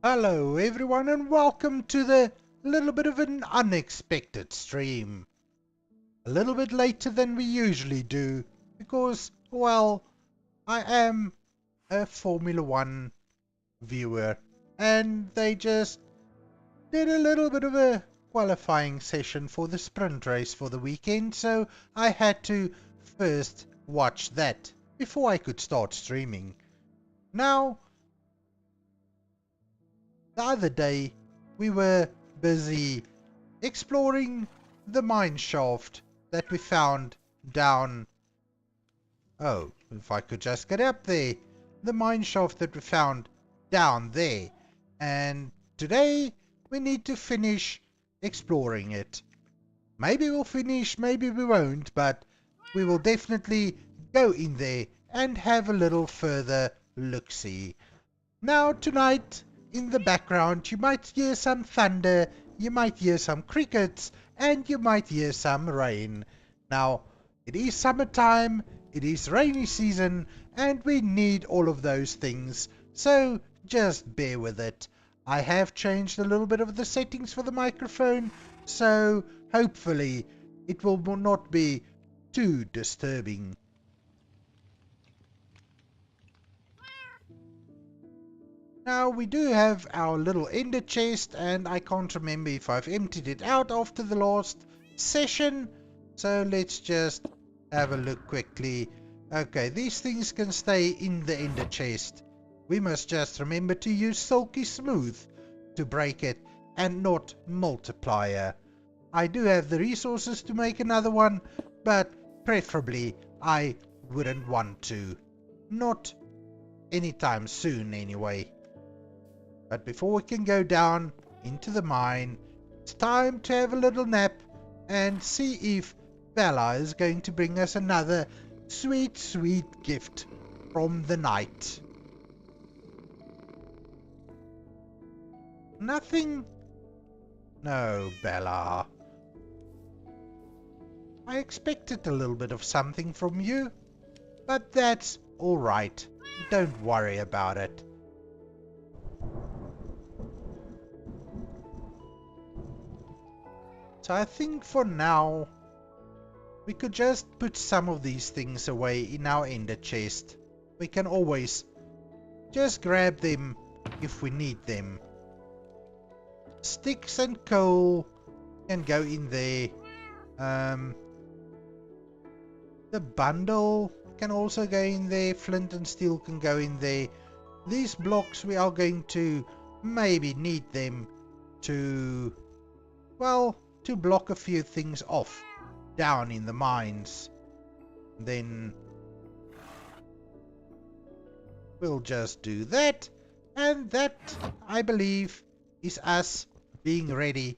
Hello everyone and welcome to the little bit of an unexpected stream. A little bit later than we usually do because, well, I am a Formula 1 viewer and they just did a little bit of a qualifying session for the sprint race for the weekend, so I had to first watch that before I could start streaming. Now, the other day we were busy exploring the mineshaft that we found down... Oh, if I could just get up there. The mineshaft that we found down there. And today we need to finish exploring it. Maybe we'll finish, maybe we won't, but we will definitely go in there and have a little further look-see. Now tonight, in the background, you might hear some thunder, you might hear some crickets, and you might hear some rain. Now, it is summertime, it is rainy season, and we need all of those things, so just bear with it. I have changed a little bit of the settings for the microphone, so hopefully it will not be too disturbing. Now we do have our little ender chest, and I can't remember if I've emptied it out after the last session, so let's just have a look quickly. Okay, these things can stay in the ender chest. We must just remember to use Silky Smooth to break it and not Multiplier. I do have the resources to make another one, but preferably I wouldn't want to. Not anytime soon anyway. But before we can go down into the mine, it's time to have a little nap and see if Bella is going to bring us another sweet, sweet gift from the night. Nothing? No, Bella. I expected a little bit of something from you, but that's alright. Don't worry about it. So I think for now, we could just put some of these things away in our ender chest. We can always just grab them if we need them. Sticks and coal can go in there. The bundle can also go in there. Flint and steel can go in there. These blocks, we are going to maybe need them to, well, to block a few things off down in the mines. Then we'll just do that, and that, I believe, is us being ready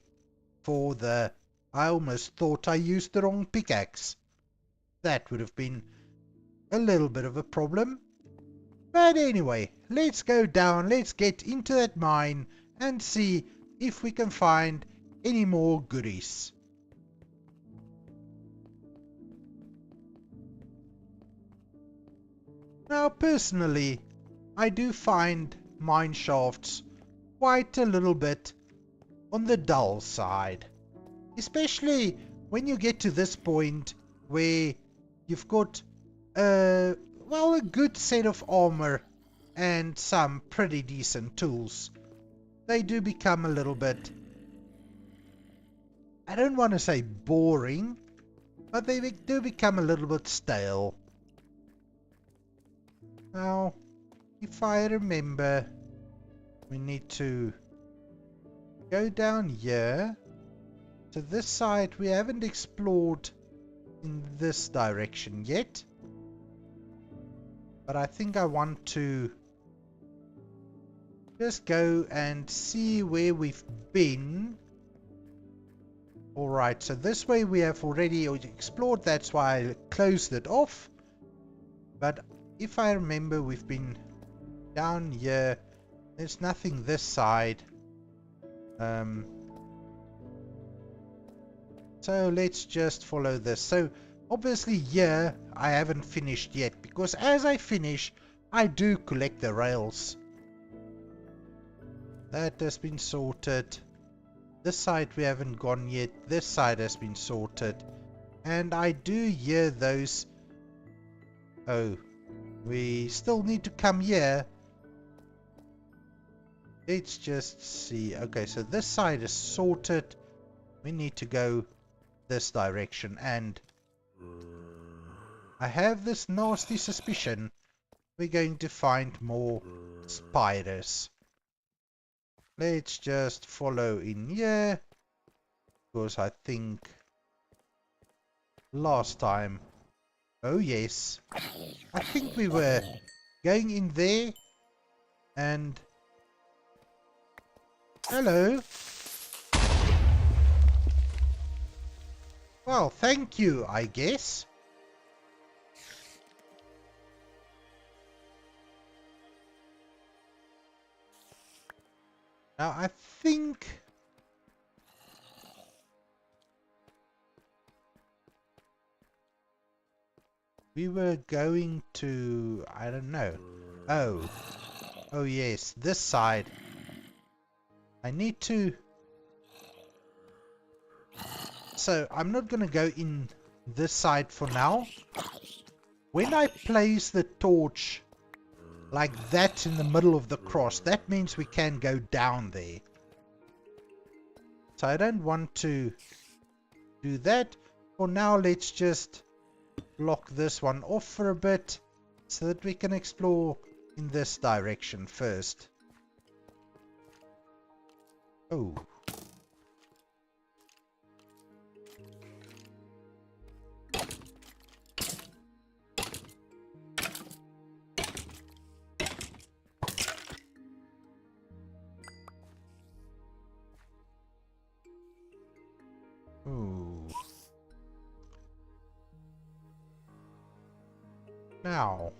for the... I almost thought I used the wrong pickaxe. That would have been a little bit of a problem. But anyway, let's go down, let's get into that mine and see if we can find any more goodies. Now personally, I do find mine shafts quite a little bit on the dull side. Especially when you get to this point where you've got a good set of armor and some pretty decent tools. They do become a little bit, I don't want to say boring, but they do become a little bit stale. Now, if I remember, we need to go down here. To this side, we haven't explored in this direction yet. But I think I want to just go and see where we've been. Alright, so this way we have already explored, that's why I closed it off. But if I remember, we've been down here. There's nothing this side. So let's just follow this. So obviously here I haven't finished yet, because as I finish I do collect the rails. That has been sorted. This side we haven't gone yet. This side has been sorted. And I do hear those... Oh, we still need to come here. Let's just see. Okay, so this side is sorted. We need to go this direction. And I have this nasty suspicion we're going to find more spiders. Let's just follow in here. Because I think last time... Oh yes. I think we were going in there. And... Hello. Well, thank you, I guess. Now, I think... we were going to... I don't know. Oh. Oh, yes. This side. I need to... So, I'm not going to go in this side for now. When I place the torch like that in the middle of the cross, that means we can go down there. So I don't want to do that. For now, let's just block this one off for a bit so that we can explore in this direction first. Oh. Ooh. Now,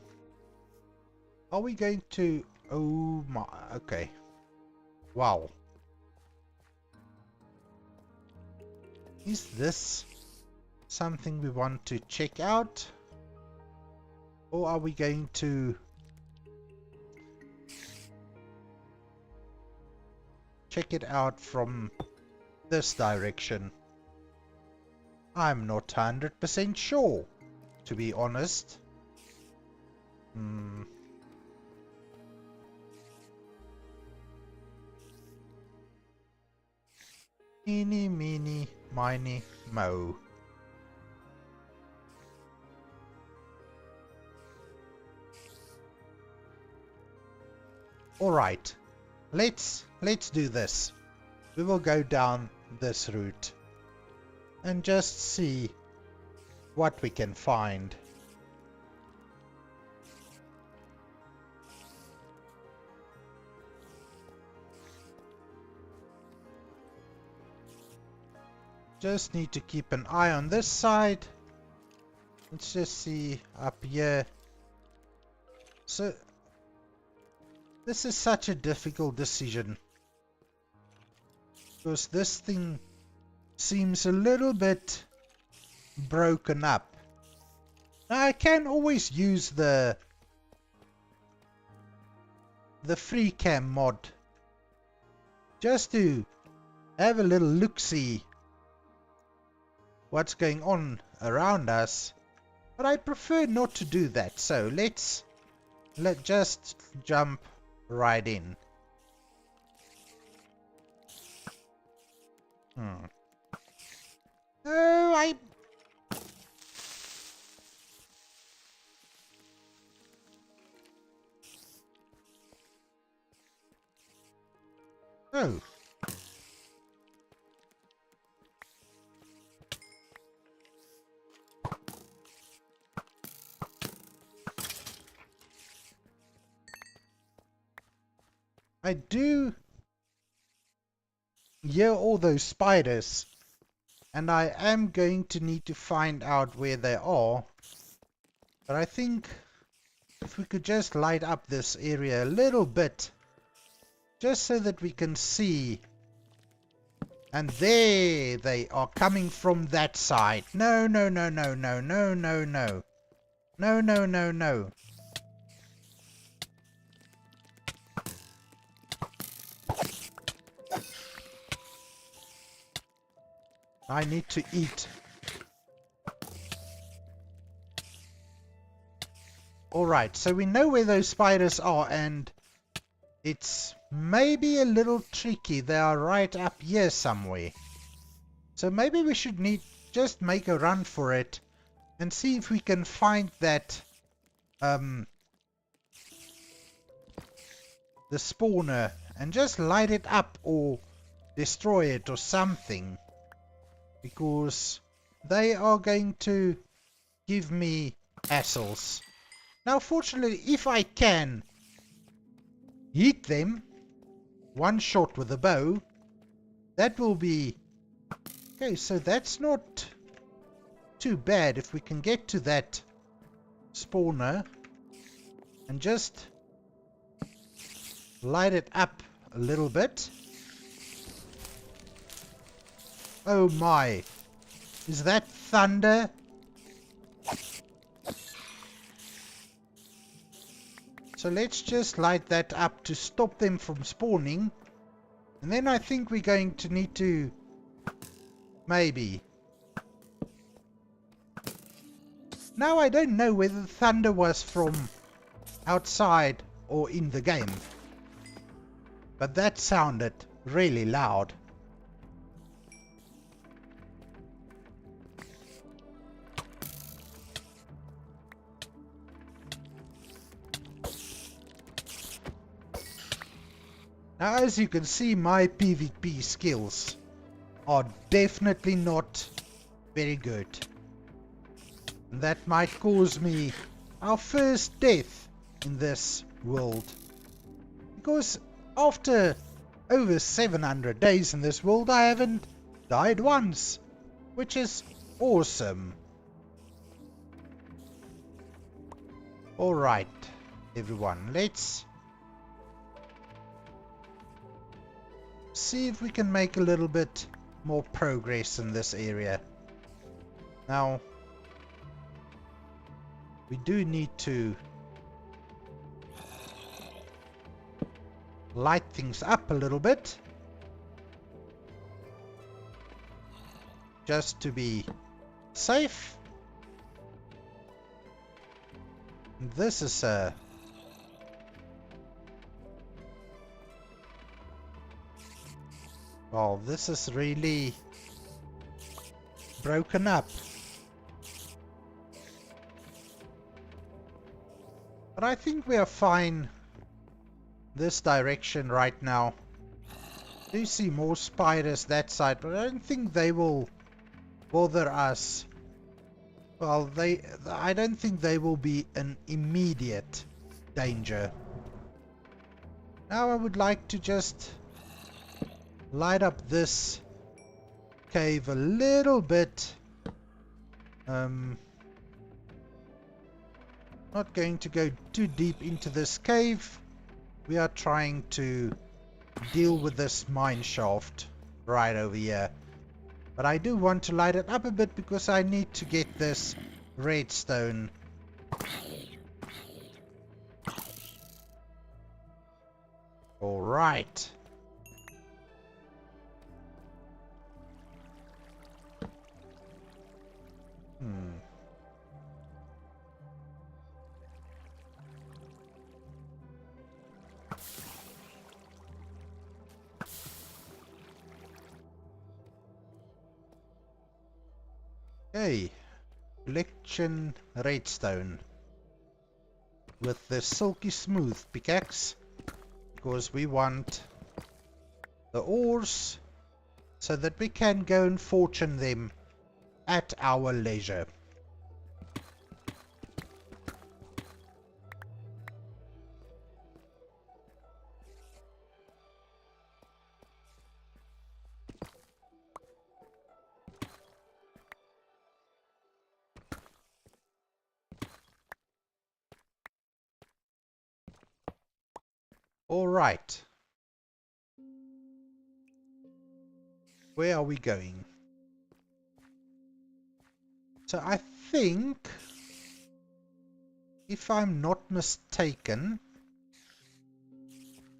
are we going to... Oh my... Okay. Wow. Is this something we want to check out? Or are we going to check it out from this direction? I'm not 100% sure, to be honest. Eeny, meeny, miny, moe. Alright, let's do this. We will go down this route and just see what we can find. Just need to keep an eye on this side. Let's just see up here. So this is such a difficult decision, because this thing seems a little bit broken up. Now I can always use the free cam mod just to have a little look-see what's going on around us, but I prefer not to do that. So let's just jump right in. Oh, Oh. I do hear all those spiders, and I am going to need to find out where they are. But I think if we could just light up this area a little bit, just so that we can see. And there they are, coming from that side. No, no, no, no, no, no, no, no. No, no, no, no. I need to eat. Alright, so we know where those spiders are, and it's maybe a little tricky. They are right up here somewhere. So maybe we should just make a run for it and see if we can find that the spawner and just light it up or destroy it or something, because they are going to give me hassles. Now fortunately, if I can hit them one shot with a bow, that will be okay. So that's not too bad if we can get to that spawner and just light it up a little bit. Oh my, is that thunder? So let's just light that up to stop them from spawning. And then I think we're going to need to maybe... Now I don't know whether the thunder was from outside or in the game, but that sounded really loud. Now, as you can see, my PvP skills are definitely not very good. And that might cause me our first death in this world. Because after over 700 days in this world, I haven't died once, which is awesome. Alright, everyone, let's see if we can make a little bit more progress in this area. Now, we do need to light things up a little bit, just to be safe. This is a well, this is really broken up. But I think we are fine this direction right now. Do you see more spiders that side? But I don't think they will bother us. Well, I don't think they will be an immediate danger. Now I would like to just light up this cave a little bit. Not going to go too deep into this cave. We are trying to deal with this mine shaft right over here. But I do want to light it up a bit because I need to get this redstone. All right. Okay, collection redstone with the silky smooth pickaxe, because we want the ores so that we can go and fortune them at our leisure. All right. Where are we going? So I think, if I'm not mistaken,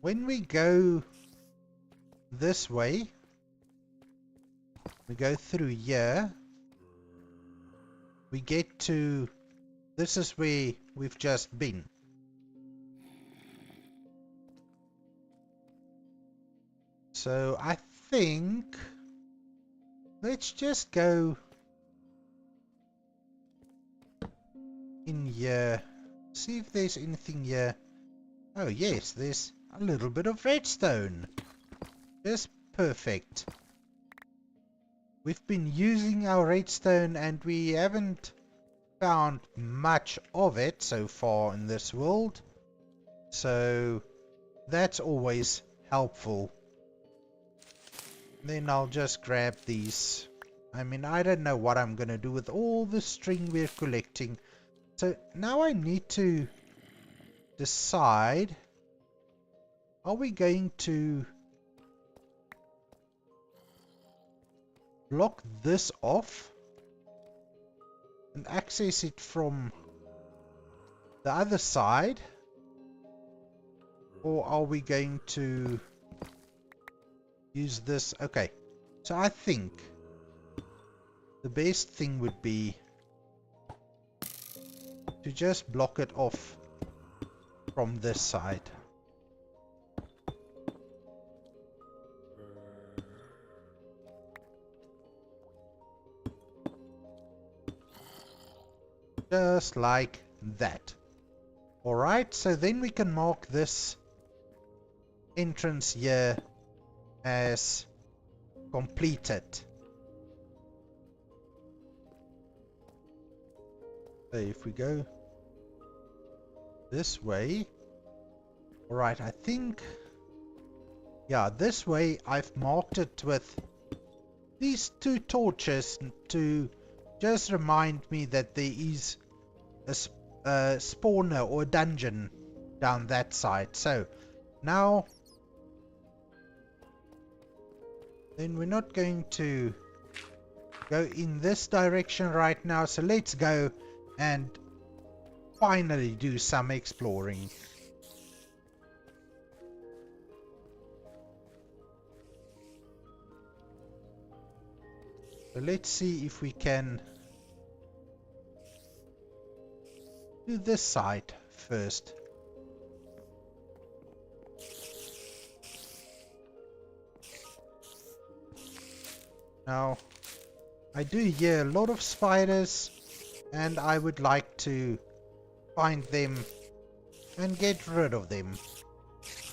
when we go this way, We go through here. We get to... This is where we've just been. So I think... Let's just go... in here. See if there's anything here. Oh yes, there's a little bit of redstone. Just perfect. We've been using our redstone and we haven't found much of it so far in this world. So that's always helpful. Then I'll just grab these. I mean, I don't know what I'm gonna do with all the string we're collecting. So now I need to decide, are we going to block this off and access it from the other side, or are we going to use this? Okay, so I think the best thing would be to just block it off from this side. Just like that. Alright, so then we can mark this entrance here as completed. So if we go this way, alright, I think, yeah, this way I've marked it with these two torches to just remind me that there is a spawner or a dungeon down that side. So now then we're not going to go in this direction right now, so let's go and finally do some exploring. So let's see if we can do this side first. Now, I do hear a lot of spiders, and I would like to find them and get rid of them.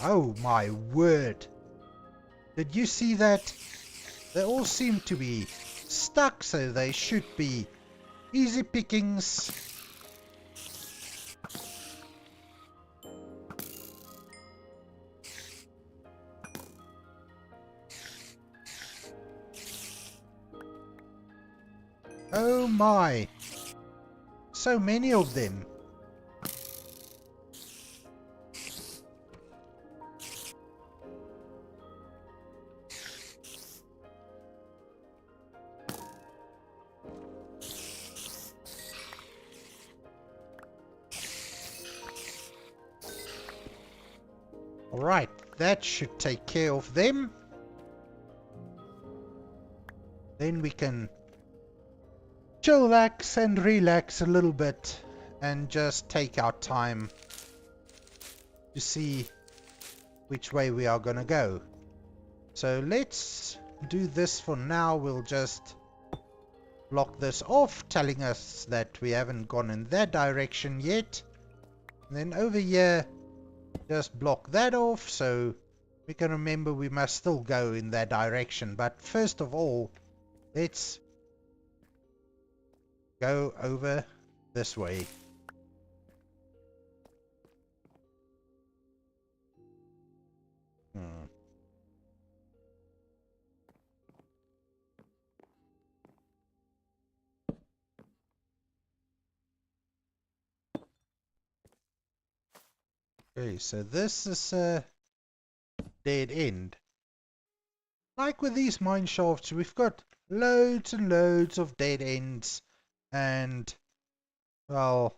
Oh my word! Did you see that? They all seem to be stuck, so they should be easy pickings. Oh my! So many of them. Alright, that should take care of them. Then we can chillax and relax a little bit and just take our time to see which way we are gonna go. So let's do this for now. We'll just block this off, telling us that we haven't gone in that direction yet. And then over here, just block that off so we can remember we must still go in that direction. But first of all, let's go over this way. Okay, so this is a dead end. Like with these mine shafts, we've got loads and loads of dead ends, and well,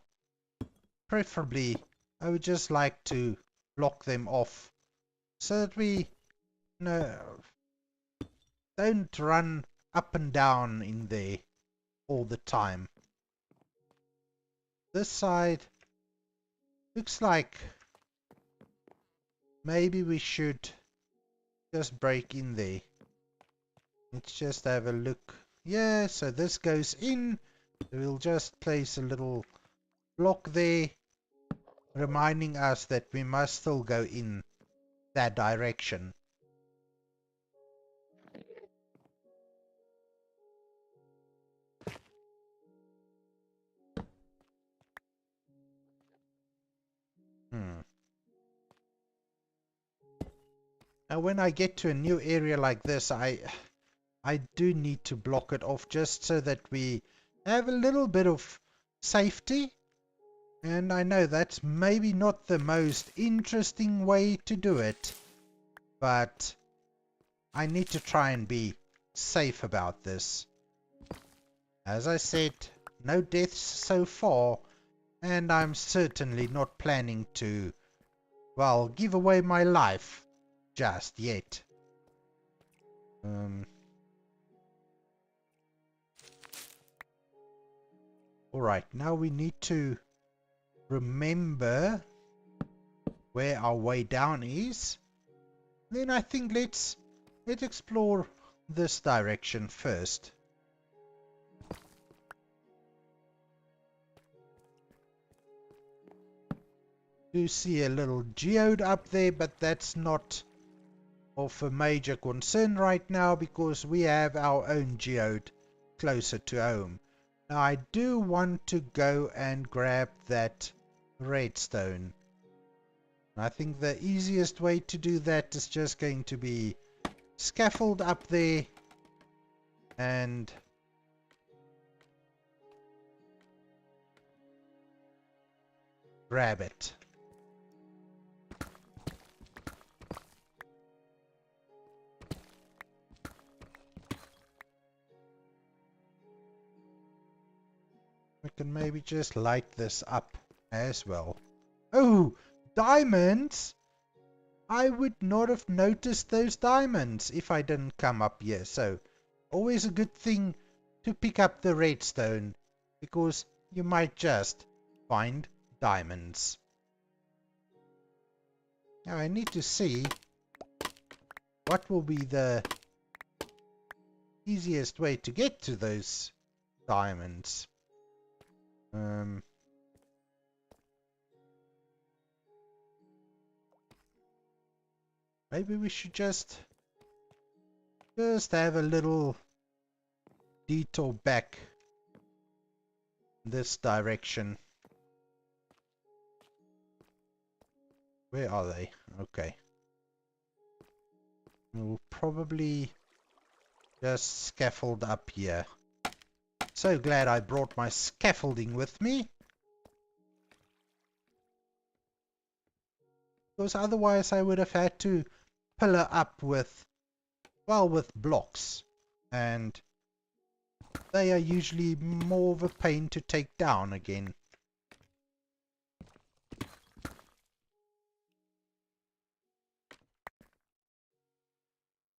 preferably I would just like to block them off so that we don't run up and down in there all the time. This side looks like maybe we should just break in there. Let's just have a look. Yeah, so this goes in. We'll just place a little block there, reminding us that we must still go in that direction. Now when I get to a new area like this, I do need to block it off just so that we have a little bit of safety. And I know that's maybe not the most interesting way to do it, but I need to try and be safe about this. As I said, no deaths so far, and I'm certainly not planning to, well, give away my life just yet. Alright, now we need to remember where our way down is. Then I think let's explore this direction first. Do see a little geode up there, but that's not of a major concern right now because we have our own geode closer to home. Now I do want to go and grab that redstone. I think the easiest way to do that is just going to be scaffold up there and grab it. We can maybe just light this up as well. Oh, diamonds! I would not have noticed those diamonds if I didn't come up here. So, always a good thing to pick up the redstone, because you might just find diamonds. Now I need to see what will be the easiest way to get to those diamonds. Maybe we should just have a little detour back this direction. Where are they? Okay. We'll probably just scaffold up here. So glad I brought my scaffolding with me. Because otherwise I would have had to pillar up with, well, with blocks. And they are usually more of a pain to take down again.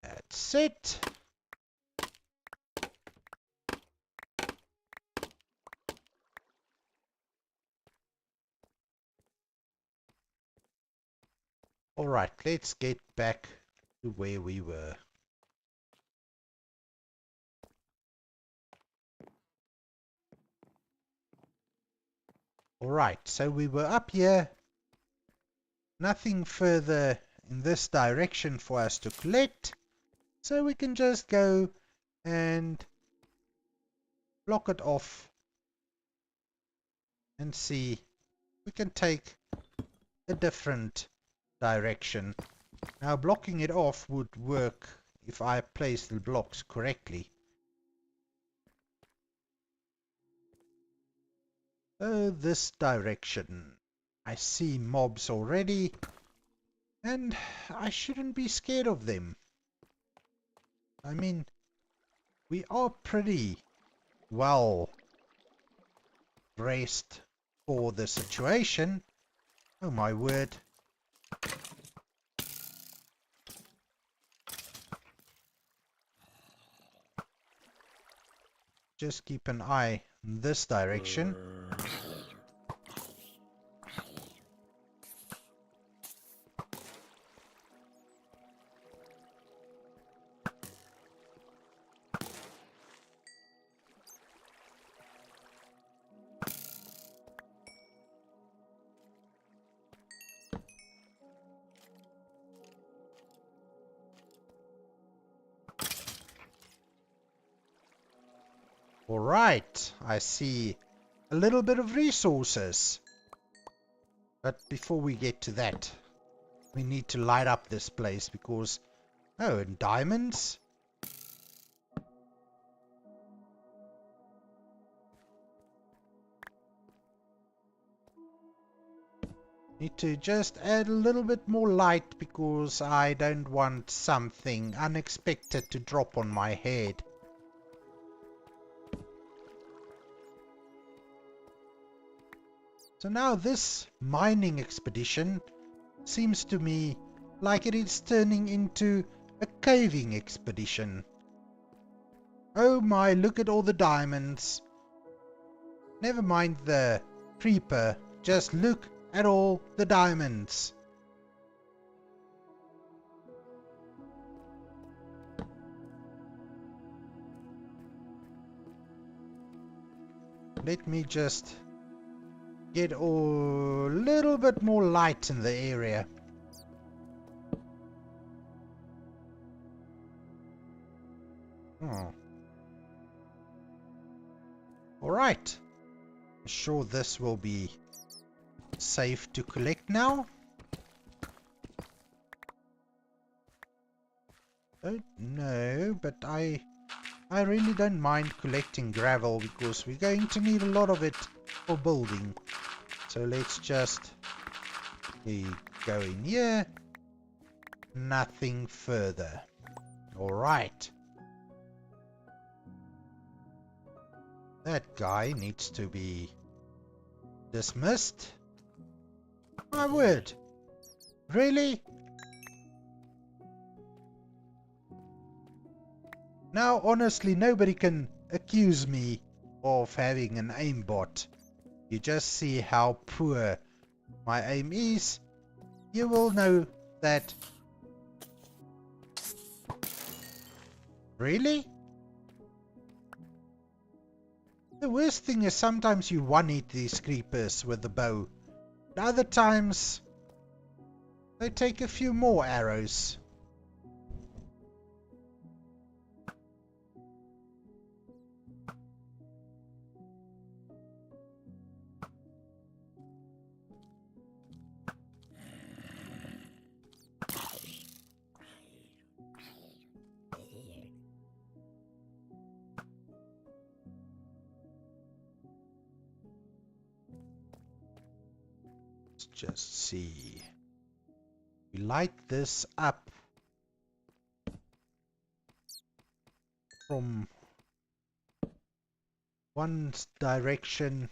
That's it. Alright, let's get back to where we were. Alright, so we were up here. Nothing further in this direction for us to collect. So we can just go and block it off and see. We can take a different direction. Now blocking it off would work if I place the blocks correctly. This direction. I see mobs already, and I shouldn't be scared of them. I mean, we are pretty well braced for the situation. Oh my word. just keep an eye in this direction. Alright, I see a little bit of resources. But before we get to that, we need to light up this place because... Oh, and diamonds? Need to just add a little bit more light because I don't want something unexpected to drop on my head. So now this mining expedition seems to me like it is turning into a caving expedition. Oh my, look at all the diamonds. Never mind the creeper, just look at all the diamonds. Let me just get a little bit more light in the area. Oh. Alright. I'm sure this will be safe to collect now. Don't know, but I really don't mind collecting gravel because we're going to need a lot of it for building. So let's just go in here. Nothing further. Alright. That guy needs to be dismissed. My word. Really? Now, honestly, nobody can accuse me of having an aimbot. You just see how poor my aim is. You will know that. Really? The worst thing is sometimes you one-hit these creepers with the bow. And other times, they take a few more arrows. Let's just see. We light this up from one direction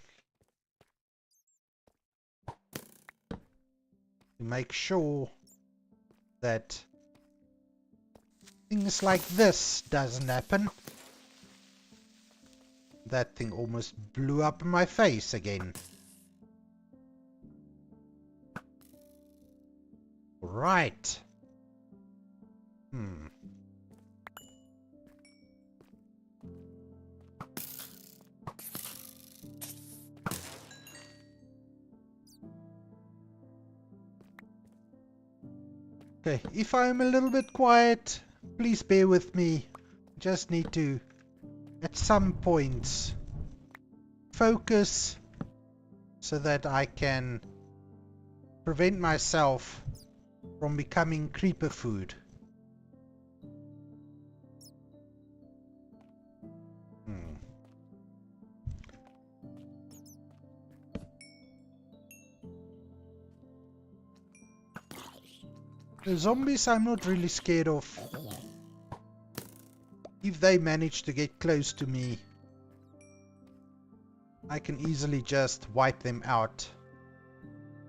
to make sure that things like this doesn't happen. That thing almost blew up in my face again. Right. Okay, if I'm a little bit quiet, please bear with me. Just need to, at some points, focus so that I can prevent myself from becoming creeper food. The zombies I'm not really scared of. If they manage to get close to me, I can easily just wipe them out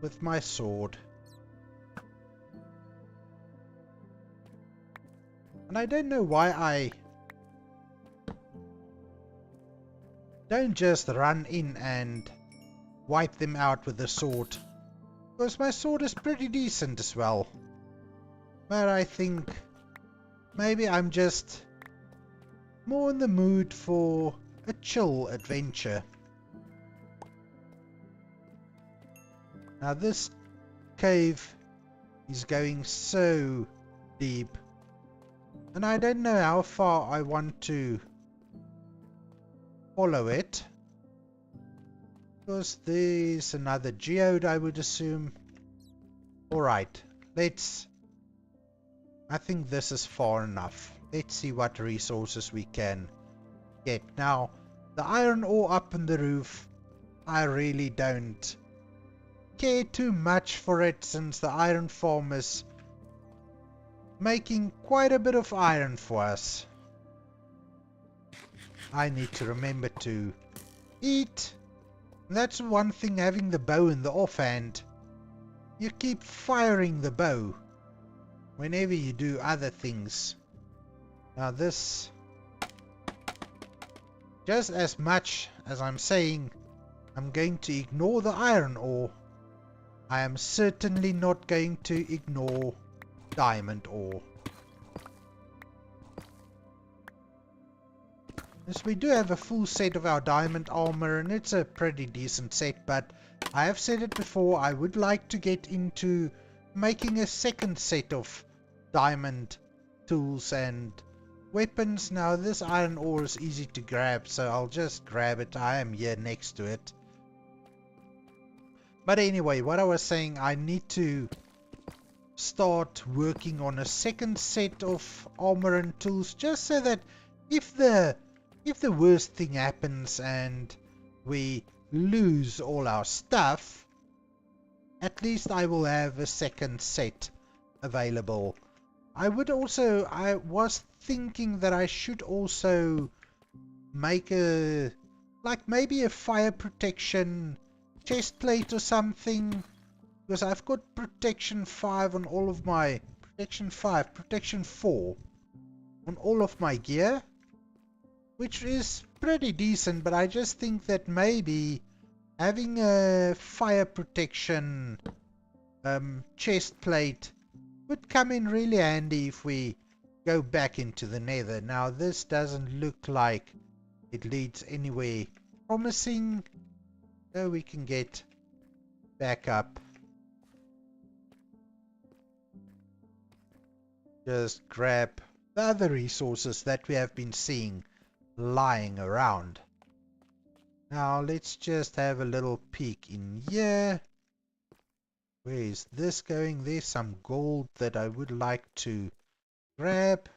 with my sword. And I don't know why I don't just run in and wipe them out with the sword. Because my sword is pretty decent as well. But I think maybe I'm just more in the mood for a chill adventure. Now this cave is going so deep, and I don't know how far I want to follow it, because there's another geode, I would assume. Alright, I think this is far enough. Let's see what resources we can get. Now, the iron ore up in the roof, I really don't care too much for it, since the iron farm is making quite a bit of iron for us. I need to remember to eat. That's one thing, having the bow in the offhand. You keep firing the bow whenever you do other things. Now this, just as much as I'm saying I'm going to ignore the iron ore, I am certainly not going to ignore diamond ore. Yes, we do have a full set of our diamond armor, and it's a pretty decent set, but I have said it before, I would like to get into making a second set of diamond tools and weapons. Now this iron ore is easy to grab, so I'll just grab it. I am here next to it. But anyway, what I was saying, I need to start working on a second set of armor and tools, just so that if the worst thing happens and we lose all our stuff, at least I will have a second set available. I was thinking that I should also make maybe a fire protection chest plate or something, because I've got protection 5 on all of my protection 4 on all of my gear, which is pretty decent, but I just think that maybe having a fire protection chest plate would come in really handy if we go back into the nether. Now this doesn't look like it leads anywhere promising, so we can get back up. Just grab the other resources that we have been seeing lying around. Now let's just have a little peek in here. Where is this going? There's some gold that I would like to grab.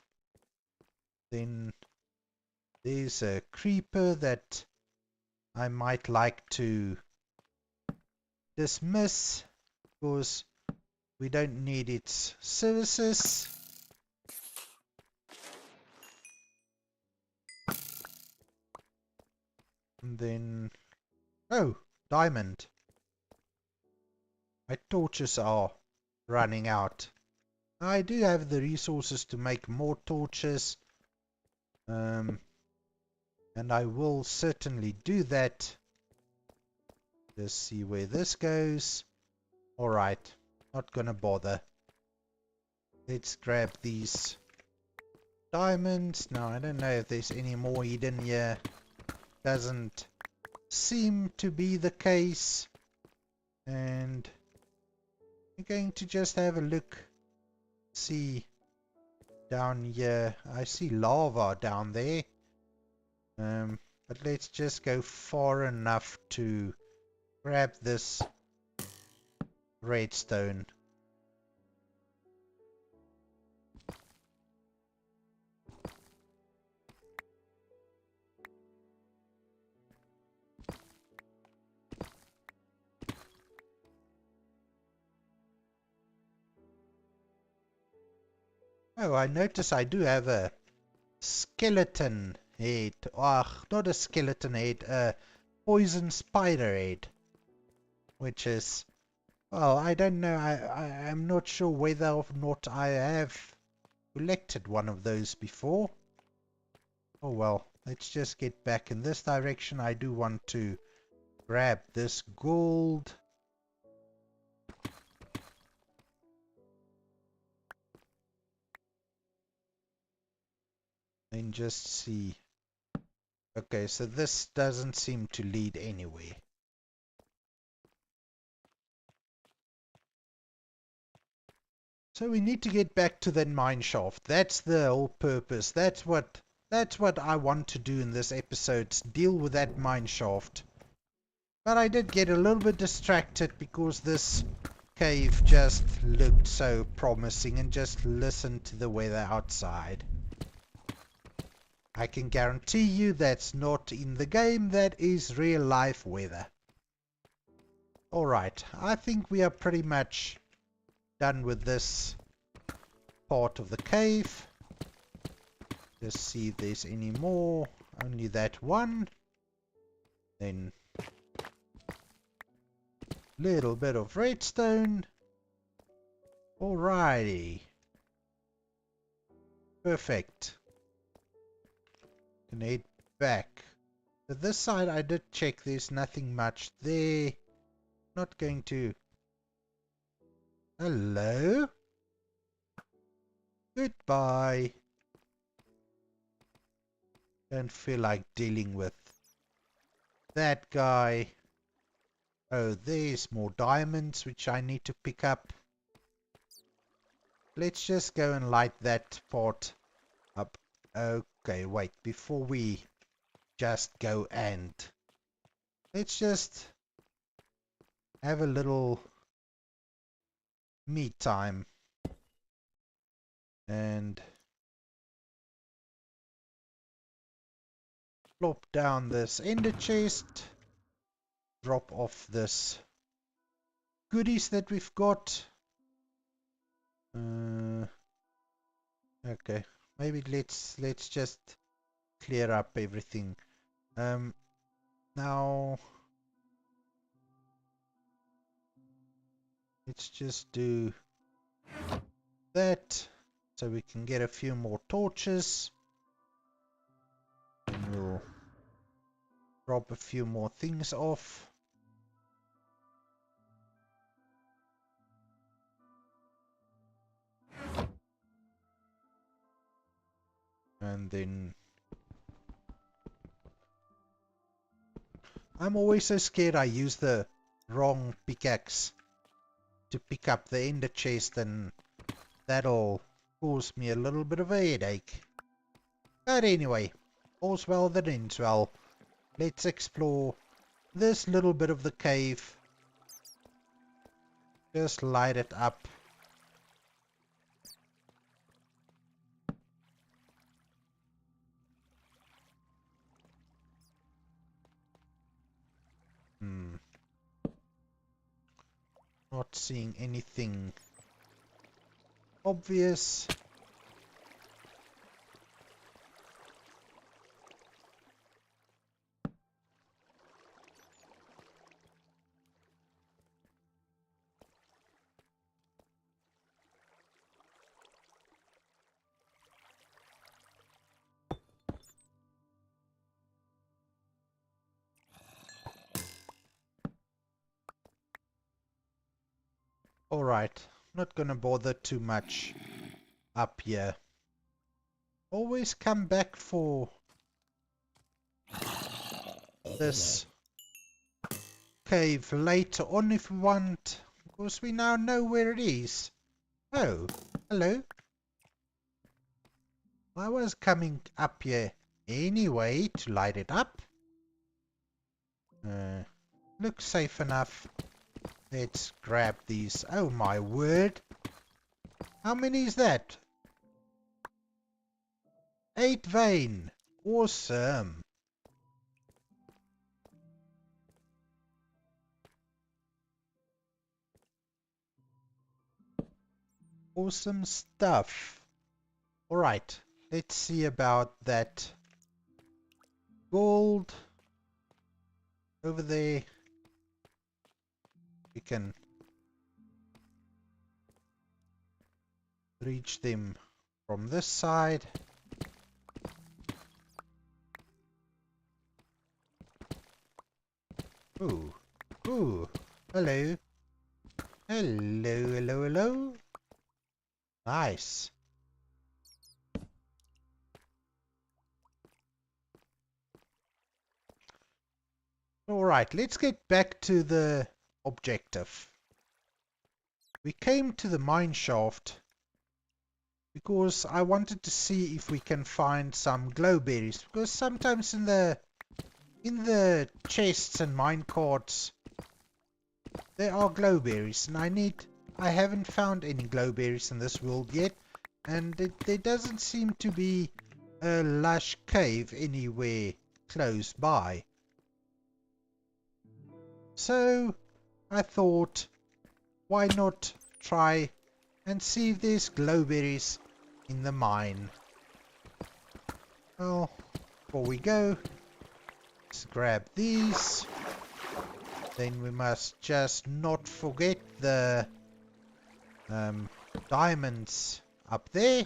Then there's a creeper that I might like to dismiss, because we don't need its services. And then, oh, diamond. My torches are running out. I do have the resources to make more torches, and I will certainly do that. Let's see where this goes. Alright, not gonna bother. Let's grab these diamonds. Now I don't know if there's any more hidden here. Doesn't seem to be the case. And I'm going to just have a look. See down here. I see lava down there. But let's just go far enough to grab this redstone. Oh, I notice I do have a skeleton head. Not a skeleton head, a poison spider head. Which is, well, I don't know. I'm not sure whether or not I have collected one of those before. Oh well, let's just get back in this direction. I do want to grab this gold. And just see. Okay, so this doesn't seem to lead anywhere. So we need to get back to that mine shaft. That's the whole purpose. That's what I want to do in this episode. Deal with that mine shaft. But I did get a little bit distracted because this cave just looked so promising, and just listen to the weather outside. I can guarantee you that's not in the game. That is real life weather. Alright, I think we are pretty much done with this part of the cave. Just see if there's any more. Only that one. Then little bit of redstone. Alrighty. Perfect. Can head back. To this side I did check, there's nothing much there. Not going to... Hello? Goodbye. Don't feel like dealing with that guy. Oh, there's more diamonds which I need to pick up. Let's just go and light that part up. Okay, wait, before we just go and... let's just have a little me time. And plop down this ender chest. Drop off this goodies that we've got. Okay, maybe let's just clear up everything. Now let's just do that so we can get a few more torches. And we'll drop a few more things off. And then I'm always so scared I use the wrong pickaxe to pick up the ender chest, and that'll cause me a little bit of a headache. But anyway, all's well that ends well. Let's explore this little bit of the cave. Just light it up. Not seeing anything obvious. Alright, not gonna bother too much up here. Always come back for this cave later on if we want, because we now know where it is. Oh, hello. I was coming up here anyway to light it up. Looks safe enough. Let's grab these. Oh my word. How many is that? 8 vein. Awesome. Awesome stuff. Alright. Let's see about that gold over there. We can reach them from this side. Ooh. Ooh. Hello. Hello, hello, hello. Nice. Alright, let's get back to the objective. We came to the mine shaft because I wanted to see if we can find some glowberries, because sometimes in the chests and mine carts there are glowberries, and I haven't found any glowberries in this world yet, and there doesn't seem to be a lush cave anywhere close by. So I thought, why not try and see if there's glowberries in the mine. Well, before we go, let's grab these. Then we must just not forget the diamonds up there.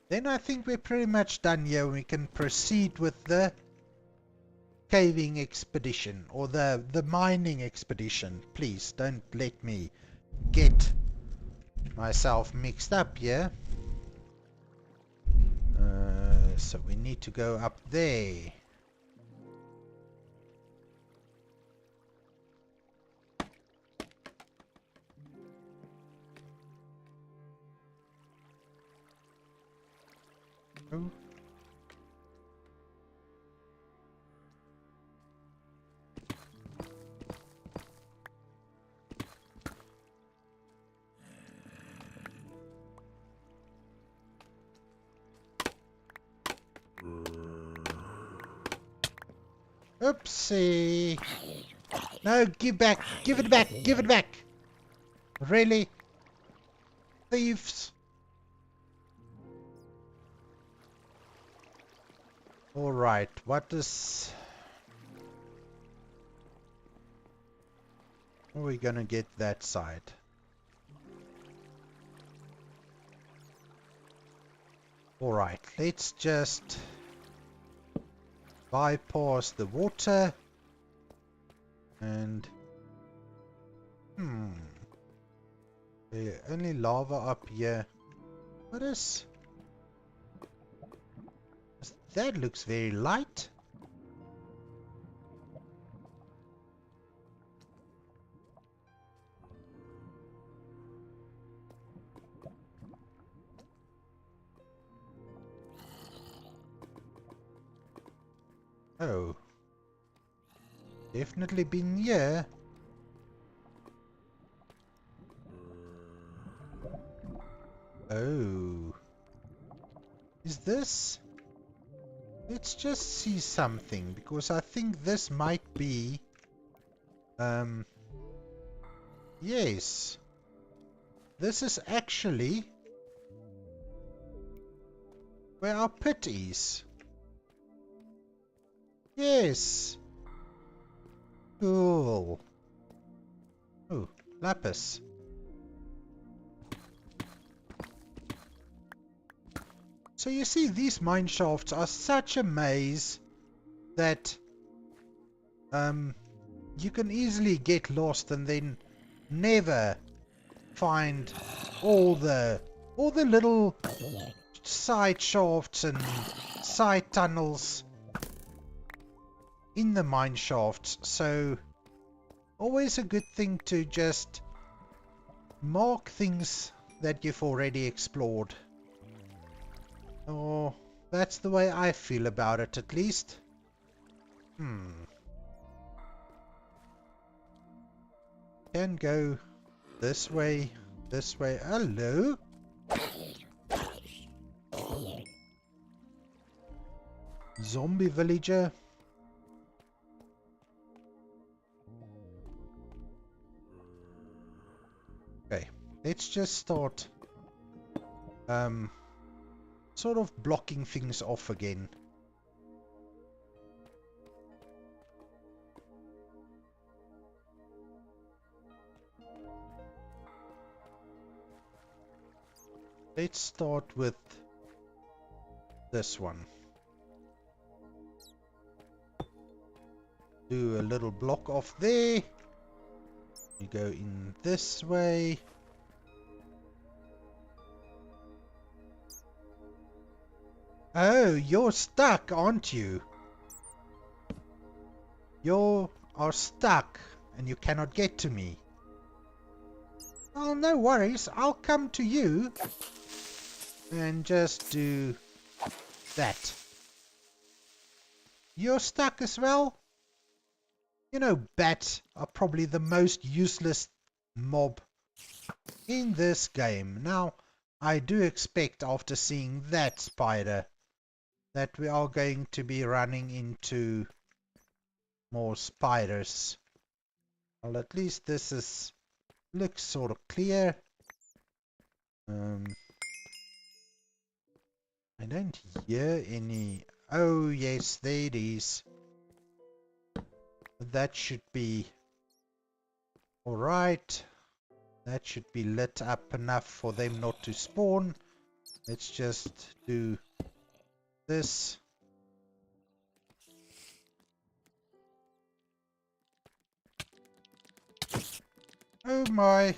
Then I think we're pretty much done here. We can proceed with the caving expedition, or the mining expedition. Please don't let me get myself mixed up here. So we need to go up there. Oh. Oopsie. No, give back. Give it back. Give it back. Really? Thieves. Alright, what is... How are we gonna get that side? Alright, let's just bypass the water and there's only lava up here. What is that? Looks very light. Oh, definitely been here. Oh, is this? Let's just see something, because I think this might be yes, this is actually where our pit is. Yes. Cool. Oh, lapis. So you see, these mine shafts are such a maze that you can easily get lost and then never find all the little side shafts and side tunnels in the mine shafts. So always a good thing to just mark things that you've already explored. Oh, that's the way I feel about it, at least. Can go this way, this way. Hello? Zombie villager. Okay, let's just start sort of blocking things off again. Let's start with this one. do a little block off there. You go in this way. Oh, you're stuck, aren't you? You are stuck and you cannot get to me. Well, no worries. I'll come to you and just do that. You're stuck as well? You know, bats are probably the most useless mob in this game. Now, I do expect after seeing that spider that we are going to be running into more spiders. Well, at least this looks sort of clear. I don't hear any. Oh yes, there it is. That should be alright. That should be lit up enough for them not to spawn. Let's just do this. Oh my.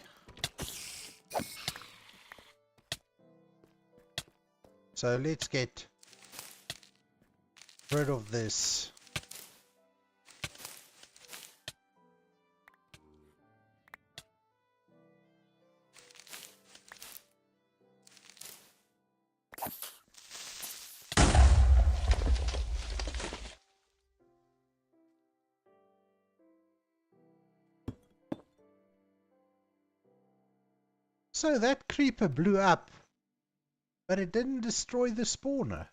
So let's get rid of this. So that creeper blew up, but it didn't destroy the spawner.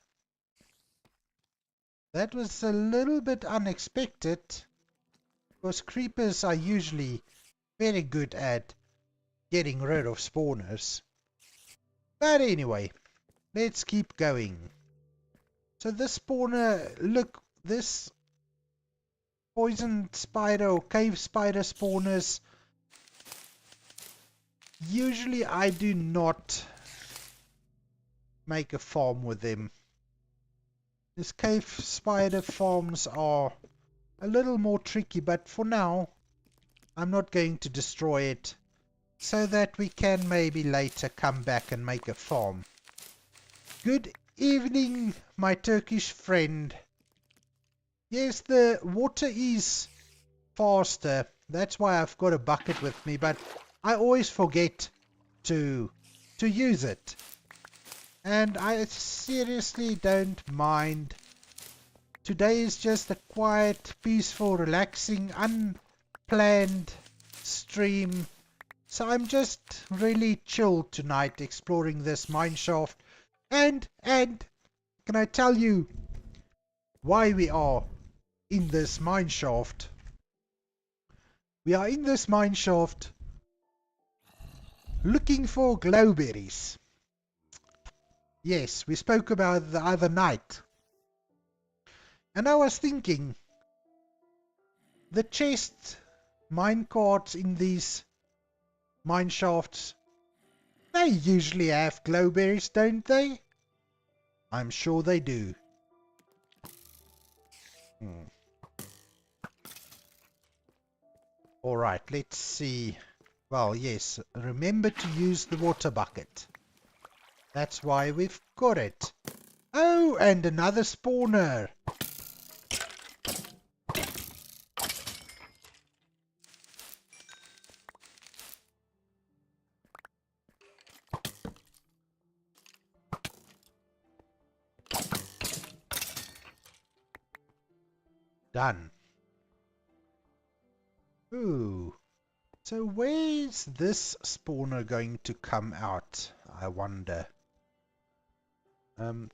That was a little bit unexpected, because creepers are usually very good at getting rid of spawners. But anyway, let's keep going. So this spawner, look, this poison spider or cave spider spawners, usually I do not make a farm with them. This cave spider farms are a little more tricky, but for now I'm not going to destroy it, so that we can maybe later come back and make a farm. Good evening, my Turkish friend. Yes, the water is faster. That's why I've got a bucket with me, but I always forget to use it. And I seriously don't mind. Today is just a quiet, peaceful, relaxing, unplanned stream. So I'm just really chilled tonight exploring this mineshaft. And can I tell you why we are in this mineshaft? We are in this mineshaft looking for glowberries. Yes, we spoke about it the other night. And I was thinking, the chest minecarts in these mineshafts, they usually have glowberries, don't they? I'm sure they do. Alright, let's see. Well, yes, remember to use the water bucket. That's why we've got it. Oh, and another spawner. Done. Ooh. So where's this spawner going to come out, I wonder?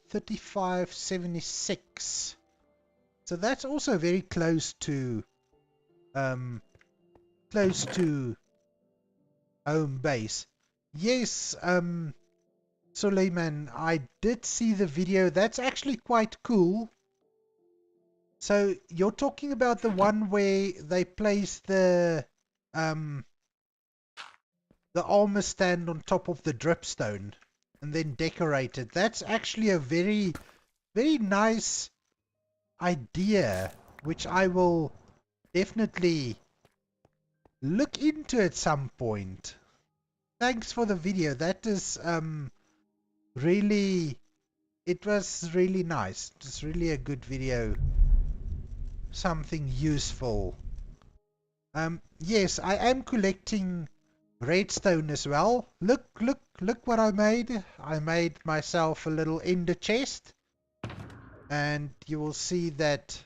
3576. So that's also very close to home base. Yes, Suleiman, I did see the video. That's actually quite cool. So you're talking about the one where they place the armor stand on top of the dripstone and then decorate it. That's actually a very, very nice idea, which I will definitely look into at some point. Thanks for the video. That is really, it was really nice. It's really a good video. Something useful. Yes, I am collecting redstone as well. Look what I made. I made myself a little ender chest. And you will see that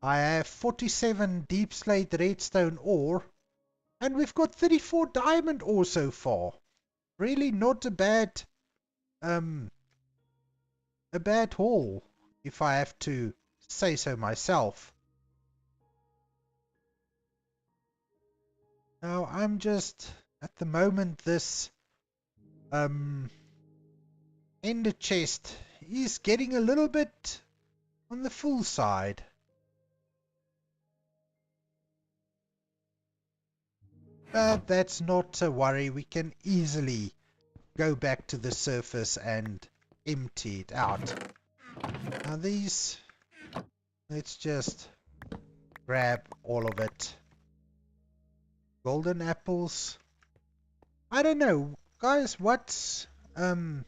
I have 47 deep slate redstone ore. And we've got 34 diamond ore so far. Really not a bad haul, if I have to say so myself. Now I'm just at the moment this ender chest is getting a little bit on the full side. But that's not a worry. We can easily go back to the surface and empty it out. Now these, let's just grab all of it. Golden apples. I don't know, guys, what's yeah,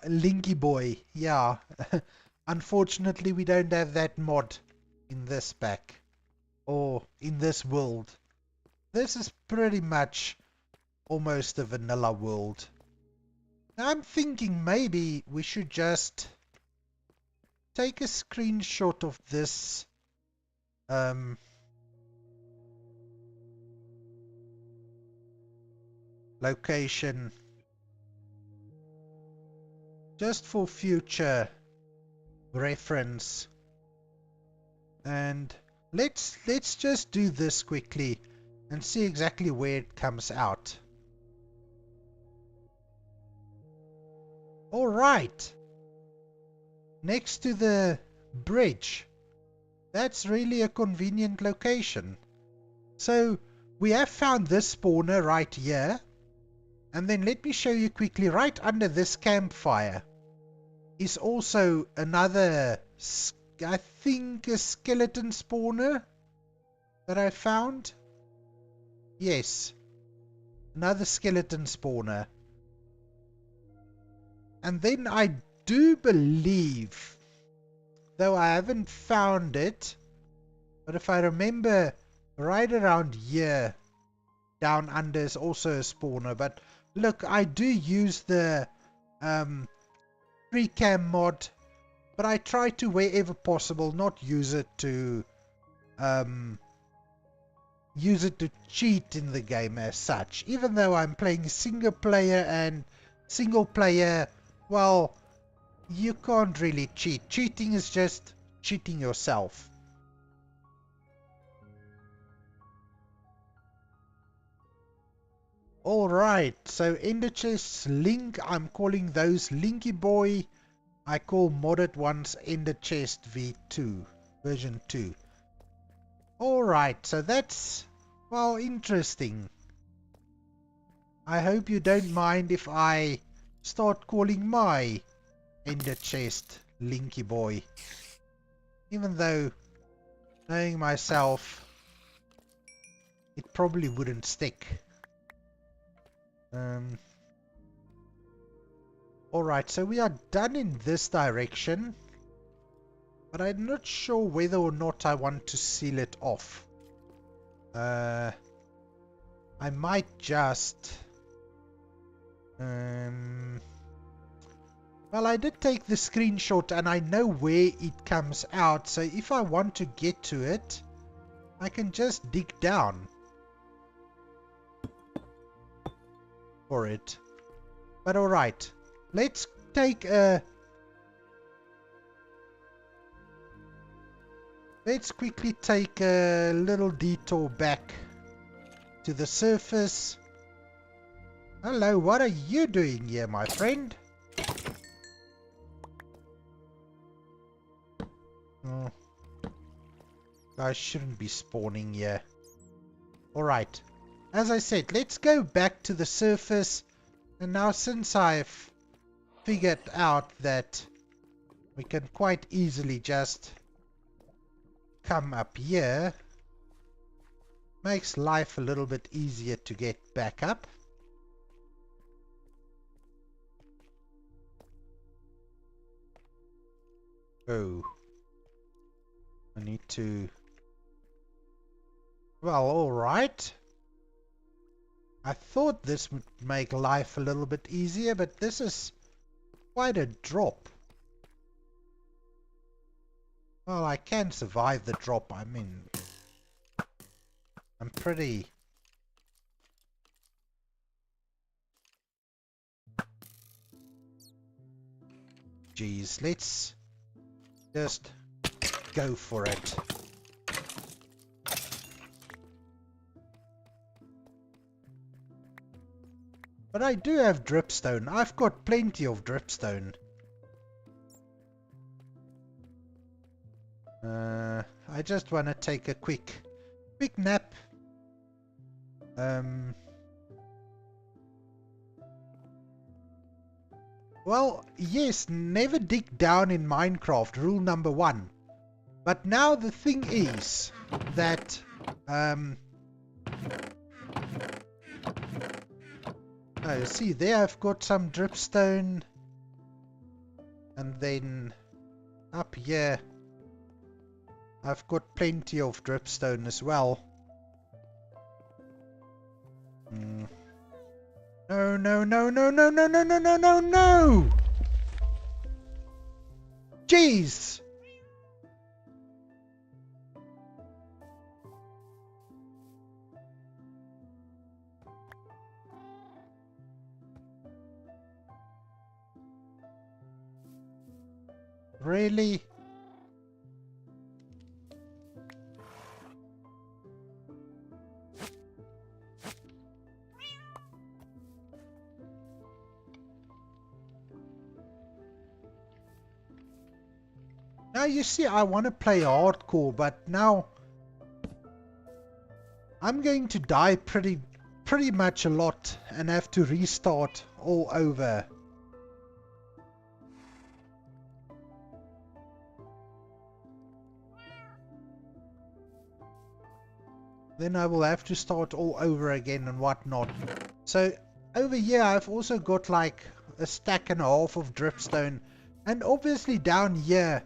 Linky Boy. Yeah. Unfortunately we don't have that mod in this pack or in this world. This is pretty much almost a vanilla world. Now I'm thinking maybe we should just take a screenshot of this location just for future reference, and let's just do this quickly and see exactly where it comes out. All right, next to the bridge. That's really a convenient location. So we have found this spawner right here, and then let me show you quickly, right under this campfire is also another, I think, a skeleton spawner that I found. Yes, another skeleton spawner. And then I do believe, though I haven't found it, but if I remember, right around here down under is also a spawner. But look, I do use the free cam mod, but I try to, wherever possible, not use it to cheat in the game as such. Even though I'm playing single player, and single player, well, you can't really cheat. Cheating is just cheating yourself. Alright, so ender chests link, I'm calling those Linky Boy. I call modded ones ender chest v2, version 2. Alright, so that's, well, interesting. I hope you don't mind if I start calling my ender chest Linky Boy. Even though, knowing myself, it probably wouldn't stick. Alright, so we are done in this direction, but I'm not sure whether or not I want to seal it off. I might just well, I did take the screenshot and I know where it comes out, so if I want to get to it, I can just dig down for it. But alright, let's take a... Let's quickly take a little detour back to the surface. Hello, what are you doing here, my friend? Oh, guys shouldn't be spawning here. Alright, as I said, let's go back to the surface. And now, since I've figured out that we can quite easily just come up here. Makes life a little bit easier to get back up. Oh. I need to... Well, alright. I thought this would make life a little bit easier, but this is quite a drop. Well, I can survive the drop. I mean, I'm pretty... Geez, let's just go for it. But I do have dripstone. I've got plenty of dripstone. I just want to take a quick nap. Well, yes, never dig down in Minecraft, rule number 1. But now the thing is that oh, see there I've got some dripstone, and then up here I've got plenty of dripstone as well. No, no, no, no, no, no, no, no, no, no, no! Jeez! Really? Now you see, I want to play hardcore, but now I'm going to die pretty much a lot and have to restart all over. Then I will have to start all over again and whatnot. So over here I've also got like a stack and a half of dripstone, and obviously down here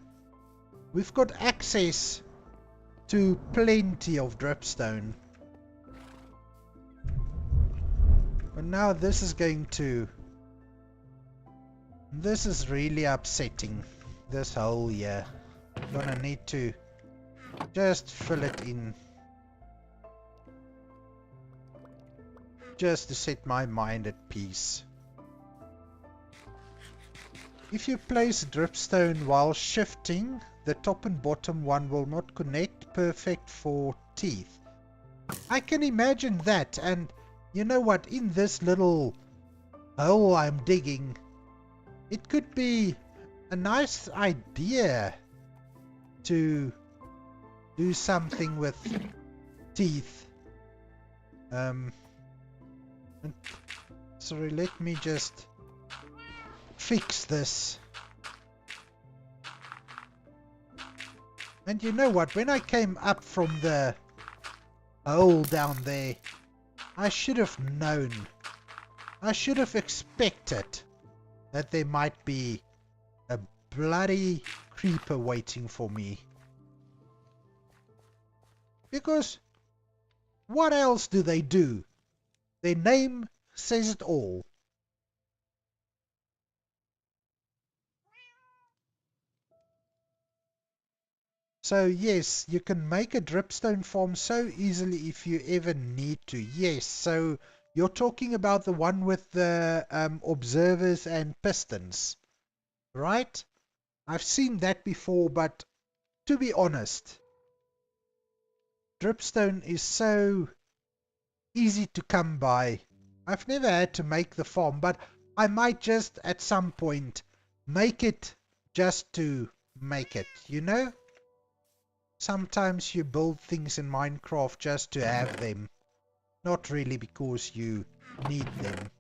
we've got access to plenty of dripstone. But now this is really upsetting, this hole here. Gonna need to just fill it in, just to set my mind at peace. If you place dripstone while shifting, the top and bottom one will not connect, perfect for teeth. I can imagine that, and you know what, in this little hole I'm digging, it could be a nice idea to do something with teeth. Sorry, let me just fix this. And you know what, when I came up from the hole down there, I should have known. I should have expected that there might be a bloody creeper waiting for me. Because what else do they do? Their name says it all. So yes, you can make a dripstone farm so easily if you ever need to. Yes, so you're talking about the one with the observers and pistons, right? I've seen that before, but to be honest, dripstone is so easy to come by. I've never had to make the farm, but I might just at some point make it just to make it, you know? Sometimes you build things in Minecraft just to have them, not really because you need them.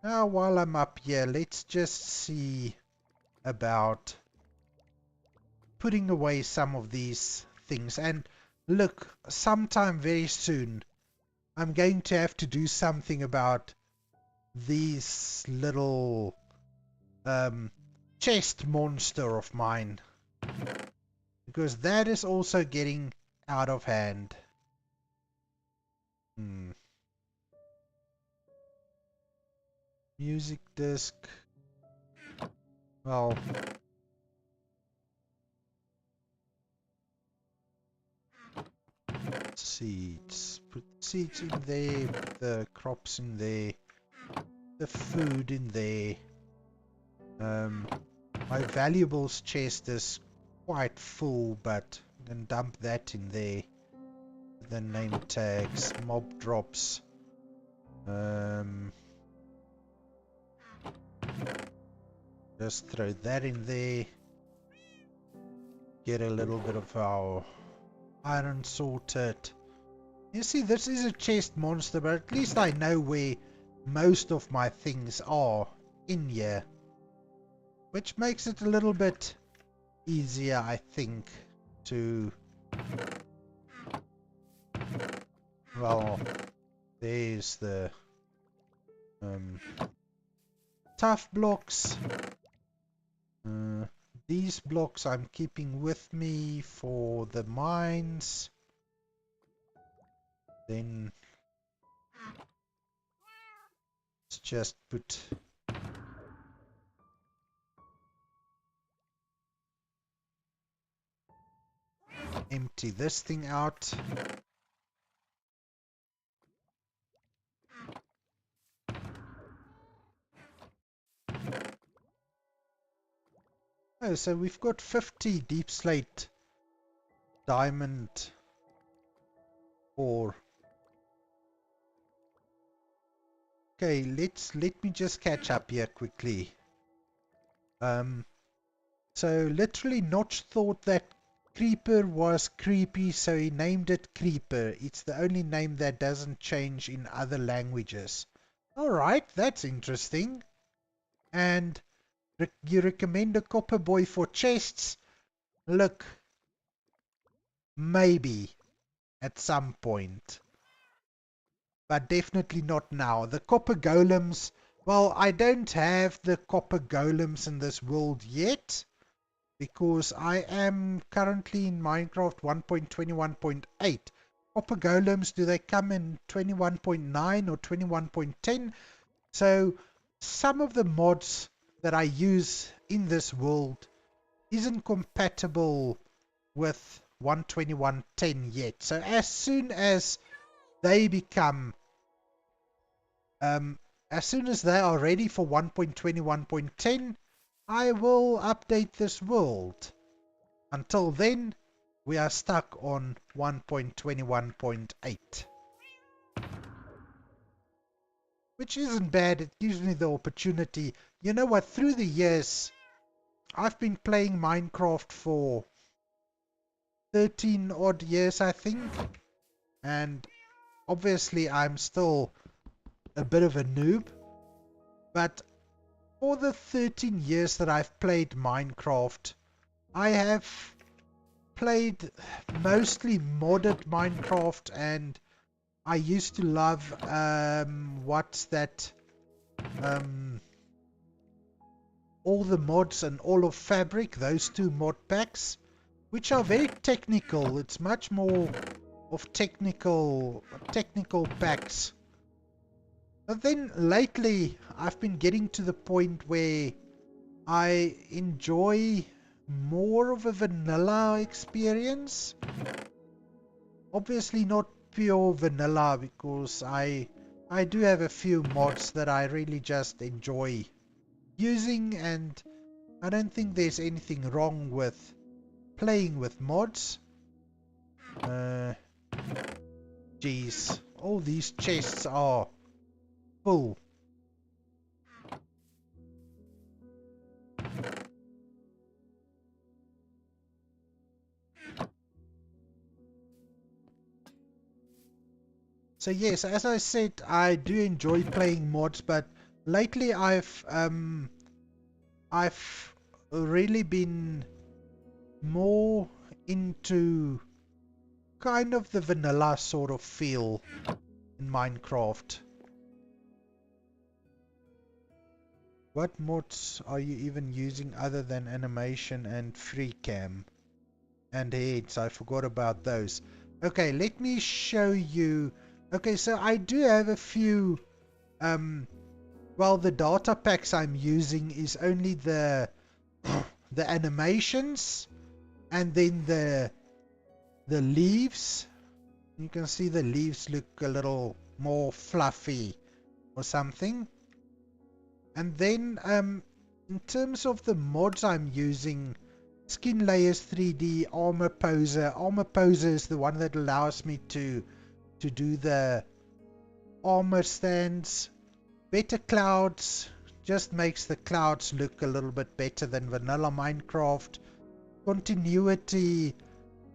Now while I'm up here, let's just see about putting away some of these things. And look, sometime very soon, I'm going to have to do something about these little chest monster of mine, because that is also getting out of hand. Music disc. Well, seeds. Put seeds in there, put the crops in there, the food in there. My valuables chest is quite full, but I can dump that in there. The name tags, mob drops. Just throw that in there. Get a little bit of our iron sorted. You see, this is a chest monster, but at least I know where most of my things are in here, which makes it a little bit easier, I think, to... Well, there's the tough blocks. These blocks I'm keeping with me for the mines. Then let's just put empty this thing out. Oh, so we've got 50 deep slate diamond ore. Okay, let me just catch up here quickly. So literally Notch thought that Creeper was creepy, so he named it Creeper. It's the only name that doesn't change in other languages. Alright, that's interesting. And you recommend a copper boy for chests? Look, maybe at some point, but definitely not now. The copper golems, well, I don't have the copper golems in this world yet, because I am currently in Minecraft 1.21.8. Copper golems, do they come in 21.9 or 21.10? So some of the mods that I use in this world isn't compatible with 121.10 yet. So as soon as they become as soon as they are ready for 1.21.10, I will update this world. Until then, we are stuck on 1.21.8. Which isn't bad, it gives me the opportunity. You know what, through the years, I've been playing Minecraft for 13 odd years, I think. And obviously I'm still a bit of a noob. But for the 13 years that I've played Minecraft, I have played mostly modded Minecraft, and I used to love what's that, all the mods and all of Fabric, those two mod packs, which are very technical. It's much more of technical packs. But then lately I've been getting to the point where I enjoy more of a vanilla experience. Obviously not pure vanilla, because I do have a few mods that I really just enjoy using, and I don't think there's anything wrong with playing with mods. Geez, all these chests are full. So yes, as I said, I do enjoy playing mods, but lately I've really been more into kind of the vanilla sort of feel in Minecraft. What mods are you even using other than animation and free cam? And heads, I forgot about those. Okay, let me show you. Okay, so I do have a few, well, the data packs I'm using is only the animations, and then the leaves. You can see the leaves look a little more fluffy or something. And then in terms of the mods I'm using, Skin Layers 3D, Armor Poser. Armor Poser is the one that allows me to do the armor stands. Better Clouds just makes the clouds look a little bit better than vanilla Minecraft. Continuity,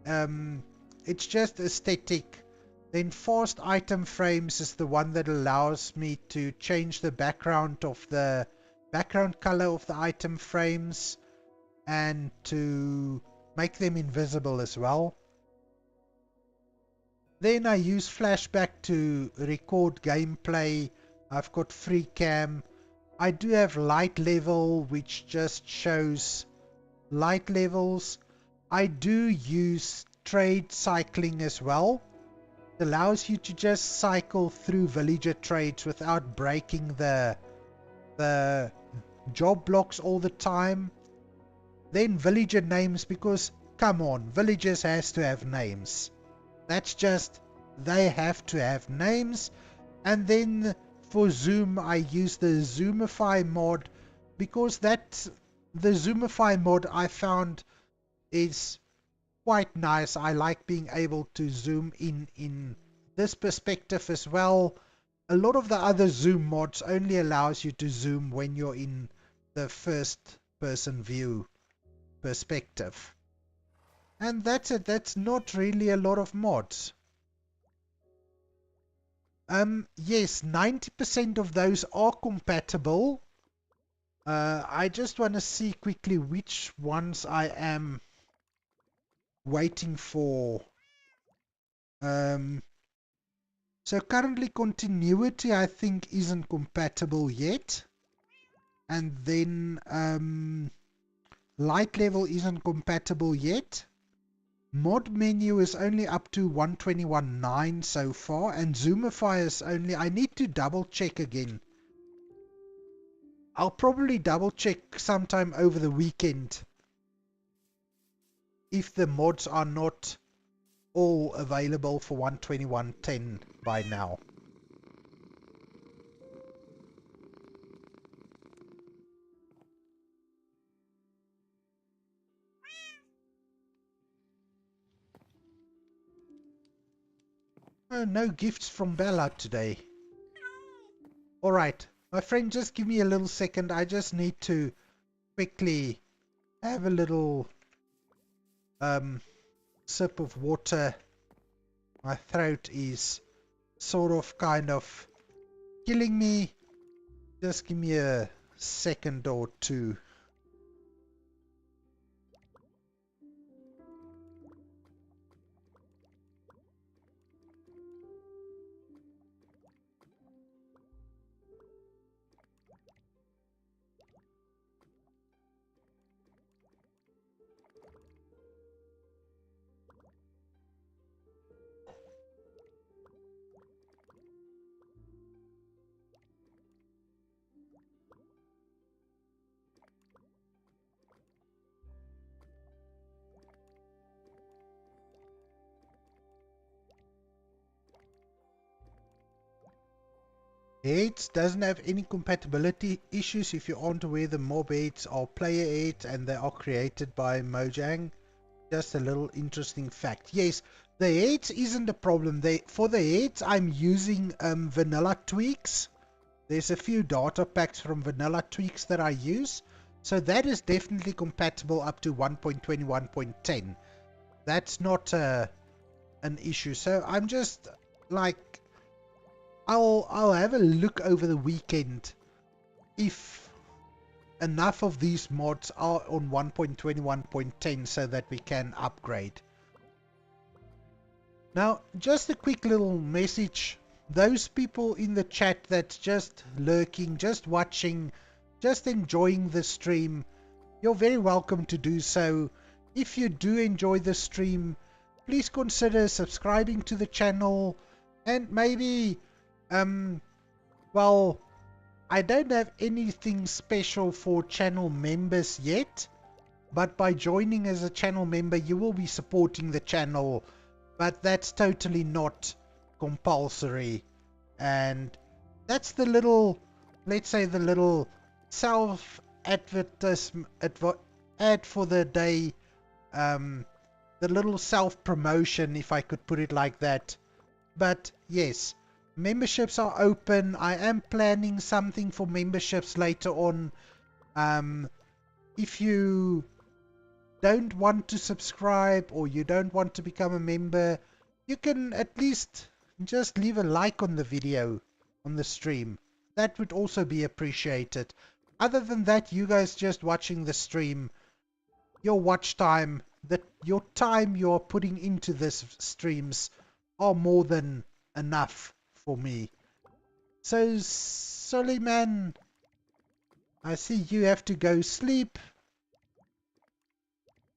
it's just aesthetic. Then Fast Item Frames is the one that allows me to change the background color of the item frames and to make them invisible as well. Then I use Flashback to record gameplay. I've got free cam. I do have light level, which just shows light levels. I do use trade cycling as well. It allows you to just cycle through villager trades without breaking the job blocks all the time. Then villager names, because come on, villagers has to have names. That's just, they have to have names. And then for zoom, I use the Zoomify mod, because the Zoomify mod I found is quite nice. I like being able to zoom in this perspective as well. A lot of the other zoom mods only allows you to zoom when you're in the first person view perspective. And that's it. That's not really a lot of mods. Yes, 90% of those are compatible. I just want to see quickly which ones I am waiting for. So currently Continuity I think isn't compatible yet. And then Light Level isn't compatible yet. Mod Menu is only up to 121.9 so far, and Zoomify is only, I need to double check again. I'll probably double check sometime over the weekend if the mods are not all available for 121.10 by now. Oh, no gifts from Bella today. Alright, my friend, just give me a little second. I just need to quickly have a little sip of water. My throat is sort of kind of killing me. Just give me a second or two. Heads doesn't have any compatibility issues if you aren't aware. The mob heads are player heads and they are created by Mojang. Just a little interesting fact. Yes, the heads isn't a problem. For the heads I'm using vanilla tweaks. There's a few data packs from vanilla tweaks that I use. So that is definitely compatible up to 1.21.10. That's not an issue. So I'm just like, I'll have a look over the weekend if enough of these mods are on 1.21.10 so that we can upgrade. Now, just a quick little message. Those people in the chat that's just lurking, just watching, just enjoying the stream, you're very welcome to do so. If you do enjoy the stream, please consider subscribing to the channel, and maybe, well, I don't have anything special for channel members yet, but by joining as a channel member, you will be supporting the channel, but that's totally not compulsory. And that's the little, let's say the little self-advertisement ad for the day, the little self-promotion, if I could put it like that. But yes, memberships are open. I am planning something for memberships later on. If you don't want to subscribe or you don't want to become a member, you can at least just leave a like on the video, on the stream. That would also be appreciated. Other than that, you guys just watching the stream, your watch time, your time you're putting into this streams are more than enough for me. So, Suleiman, I see you have to go sleep.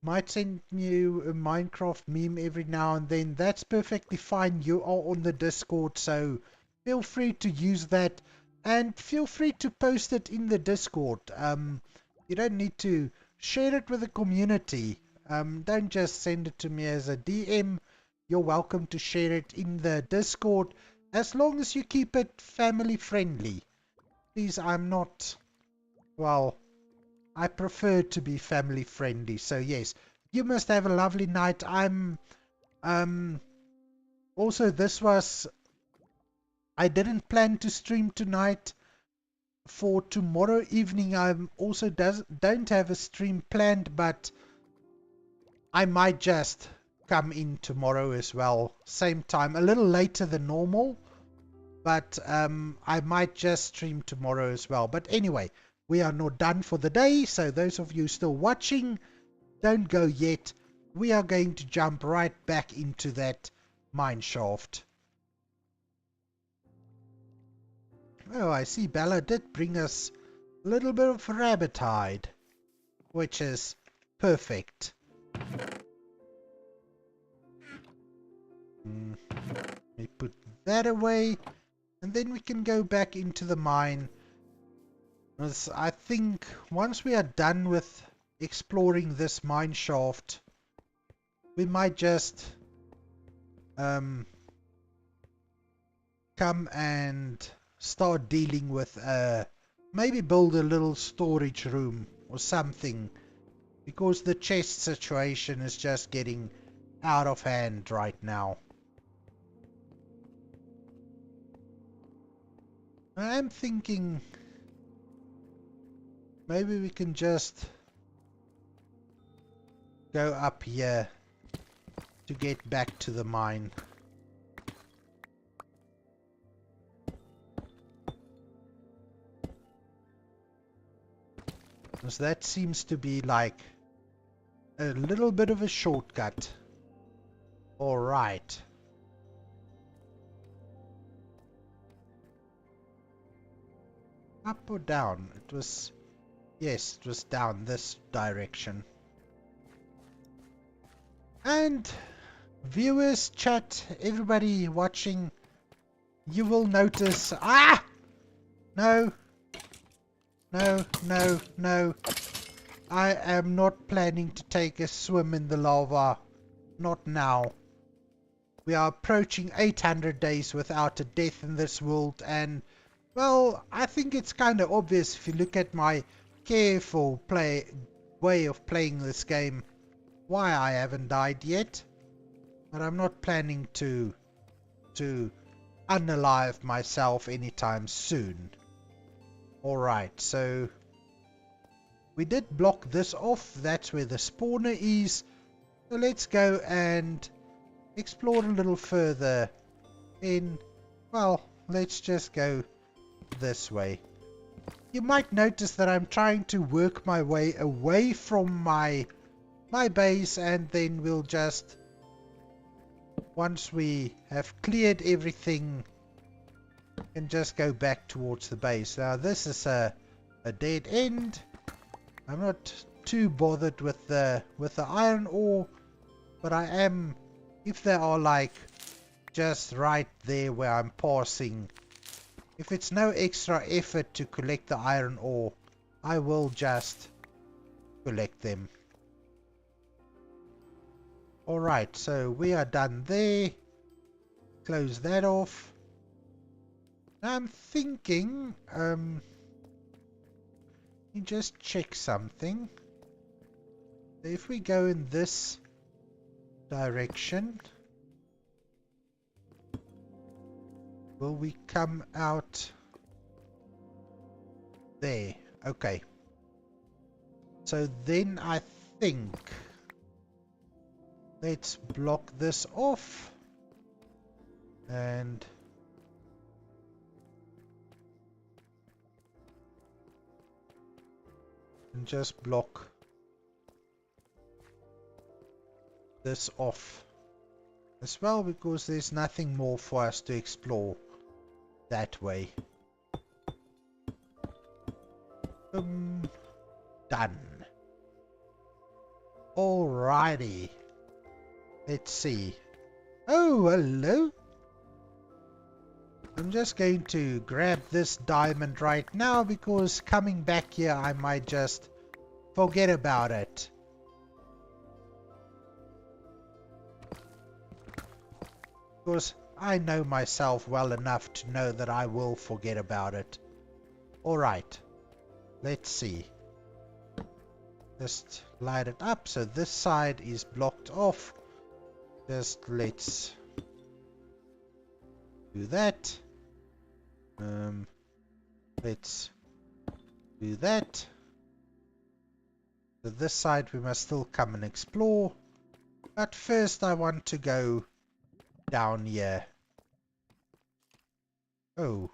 Might send you a Minecraft meme every now and then. That's perfectly fine. You are on the Discord, so feel free to use that. And feel free to post it in the Discord. You don't need to share it with the community. Don't just send it to me as a DM. You're welcome to share it in the Discord, as long as you keep it family friendly. Please, I'm not, well, I prefer to be family friendly. So yes, you must have a lovely night. Also, I didn't plan to stream tonight. For tomorrow evening, I also don't have a stream planned, but I might just come in tomorrow as well. Same time, a little later than normal, but I might just stream tomorrow as well. But anyway, we are not done for the day, so those of you still watching, don't go yet. We are going to jump right back into that mineshaft. Oh, I see Bella did bring us a little bit of rabbit hide, which is perfect. Let me put that away, and then we can go back into the mine. Because I think once we are done with exploring this mine shaft, we might just come and start dealing with maybe build a little storage room or something, because the chest situation is just getting out of hand right now. I'm thinking maybe we can just go up here to get back to the mine. Because that seems to be like a little bit of a shortcut. Alright. Up or down? It was... yes, it was down this direction. And viewers, chat, everybody watching, you will notice... ah! No! No, no, no. I am not planning to take a swim in the lava. Not now. We are approaching 800 days without a death in this world, and, well, I think it's kind of obvious if you look at my careful way of playing this game, why I haven't died yet. But I'm not planning to unalive myself anytime soon. Alright, so we did block this off. That's where the spawner is. So let's go and explore a little further in, well, let's just go this way. you might notice that I'm trying to work my way away from my base, and then we'll just, once we have cleared everything, and just go back towards the base. Now this is a dead end. I'm not too bothered with the iron ore, but I am, if they are like just right there where I'm passing, if it's no extra effort to collect the iron ore, I will just collect them. Alright, so we are done there. Close that off. Now I'm thinking, you just check something. If we go in this direction, will we come out there? Okay. So then I think, let's block this off and just block this off as well, because there's nothing more for us to explore that way. Done. Alrighty. Let's see. Oh, hello. I'm just going to grab this diamond right now, because coming back here I might just forget about it. Because I know myself well enough to know that I will forget about it. Alright. Let's see. Just light it up so this side is blocked off. Just let's do that. Let's do that. So this side we must still come and explore. But first I want to go down here. Oh.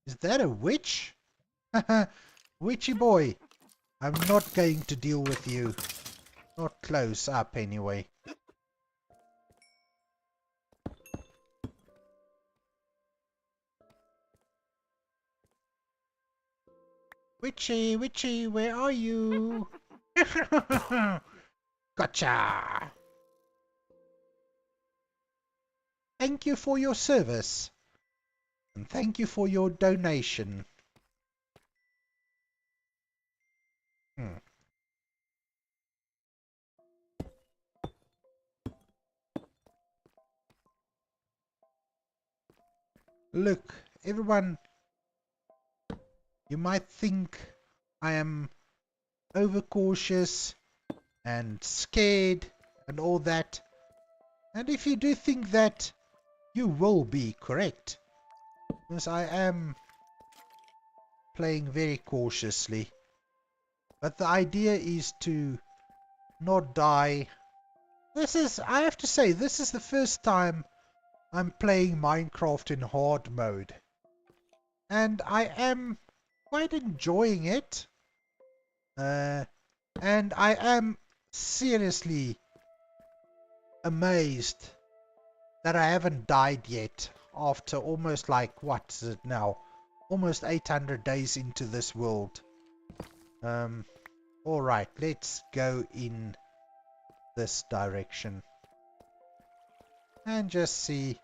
Is that a witch? Witchy boy. I'm not going to deal with you. Not close up anyway. Witchy, witchy, where are you? Gotcha! Thank you for your service. And thank you for your donation. Look, everyone, you might think I am overcautious and scared and all that. And if you do think that, you will be correct. Because I am playing very cautiously. But the idea is to not die. I have to say, this is the first time I'm playing Minecraft in hard mode. And I am quite enjoying it. And I am seriously amazed that I haven't died yet after almost like, what is it now? Almost 800 days into this world. Alright, let's go in this direction. And just see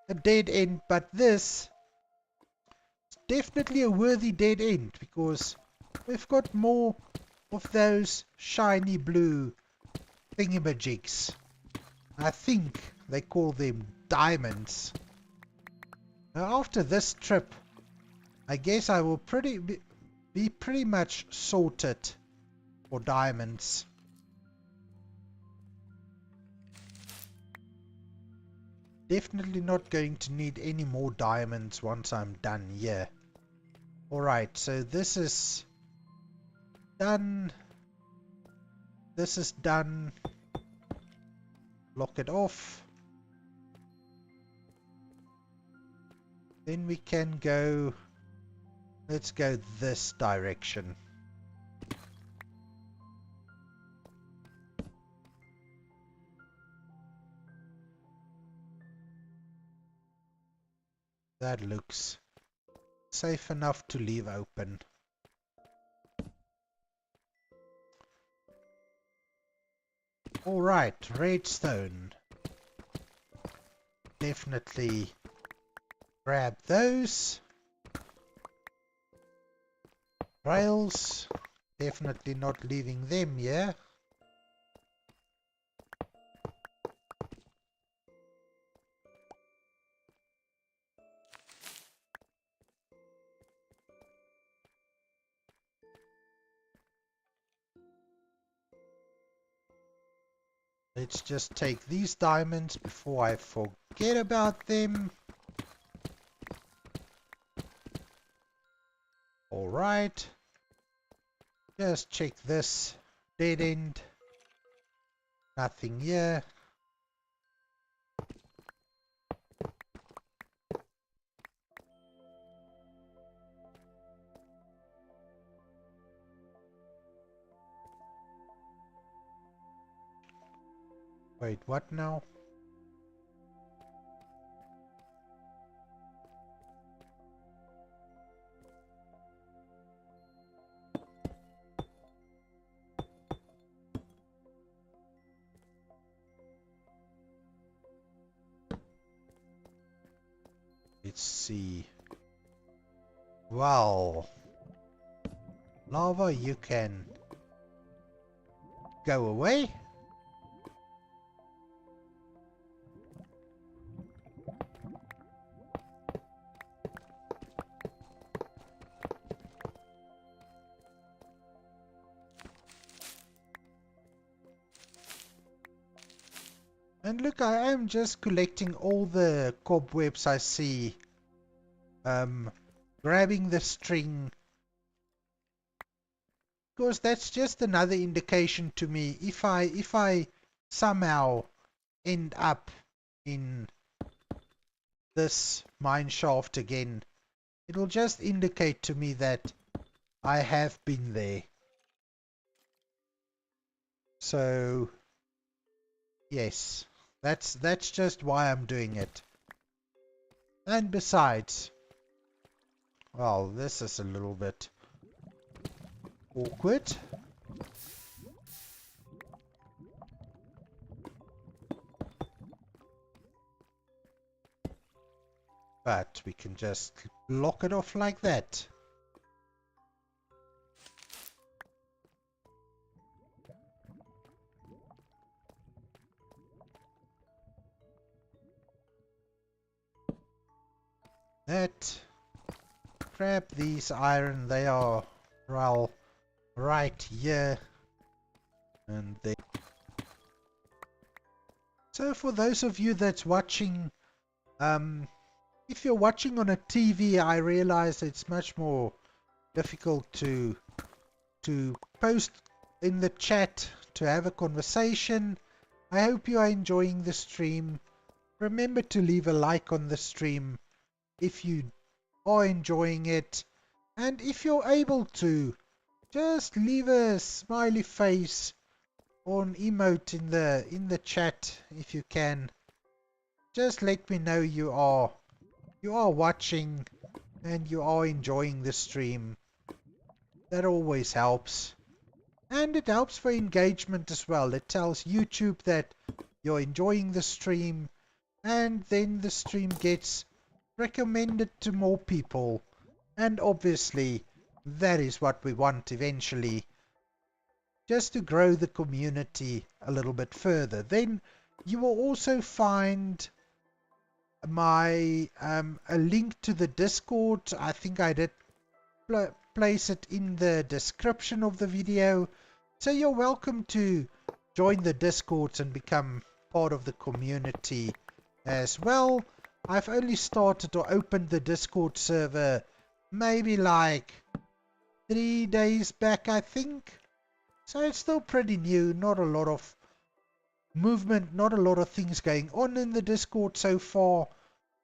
a dead end, but this is definitely a worthy dead end, because we've got more of those shiny blue thingamajigs. I think they call them diamonds. Now after this trip, I guess I will be pretty much sorted for diamonds. Definitely not going to need any more diamonds once I'm done here. Alright, so this is done. This is done. Lock it off. Then we can go, let's go this direction. That looks safe enough to leave open. Alright, redstone. Definitely grab those. Rails. Definitely not leaving them here. Let's just take these diamonds before I forget about them. Alright. Just check this. Dead end. Nothing here. Wait, what now? Let's see. Well, lava, you can go away. And look, I am just collecting all the cobwebs I see. Grabbing the string. Because that's just another indication to me. If I somehow end up in this mine shaft again, it'll just indicate to me that I have been there. So yes, that's just why I'm doing it. And besides, well, this is a little bit awkward. But we can just block it off like that. That. Grab these iron, they are well right here. And they. So for those of you that's watching, if you're watching on a TV, I realize it's much more difficult to post in the chat, to have a conversation. I hope you are enjoying the stream. Remember to leave a like on the stream if you are enjoying it, and if you're able to, just leave a smiley face or an emote in the chat if you can. Just let me know you are watching and you are enjoying the stream. That always helps, and it helps for engagement as well. It tells YouTube that you're enjoying the stream, and then the stream gets recommended to more people, and obviously that is what we want eventually, just to grow the community a little bit further. Then you will also find my a link to the Discord. I think I did place it in the description of the video, so you're welcome to join the Discord and become part of the community as well. I've only started or opened the Discord server maybe like 3 days back, I think. So it's still pretty new, not a lot of movement, not a lot of things going on in the Discord so far.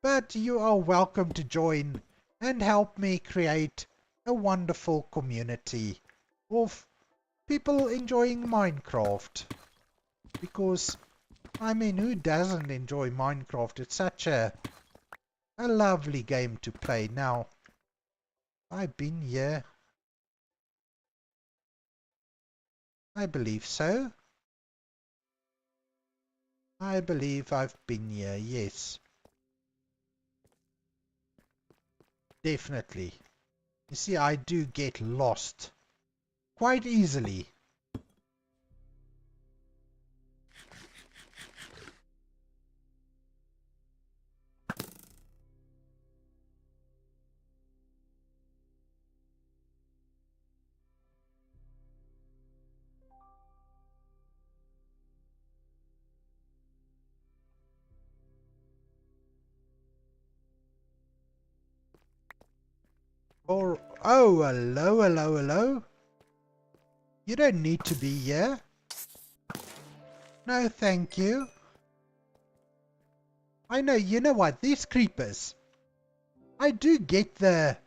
but you are welcome to join and help me create a wonderful community of people enjoying Minecraft. Because, I mean, who doesn't enjoy Minecraft? It's such a lovely game to play. Now, I've been here. I believe so. I believe I've been here, yes. Definitely. You see, I do get lost quite easily. Or, oh, hello, hello, hello. You don't need to be here. No, thank you. I know, you know what, these creepers. I do get the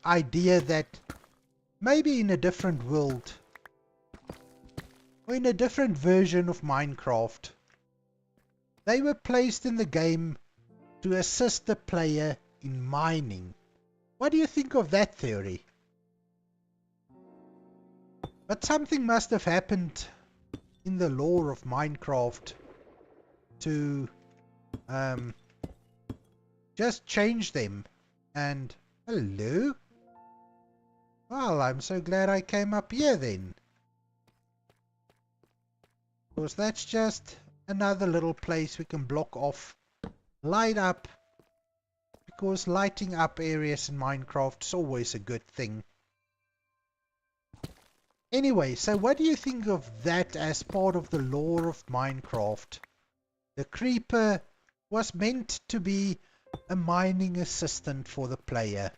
idea that maybe in a different world, or in a different version of Minecraft, they were placed in the game to assist the player in mining. What do you think of that theory? But something must have happened in the lore of Minecraft to just change them. And hello? Well, I'm so glad I came up here then. Because that's just another little place we can block off, light up, because lighting up areas in Minecraft is always a good thing. Anyway, so what do you think of that as part of the lore of Minecraft? The creeper was meant to be a mining assistant for the player.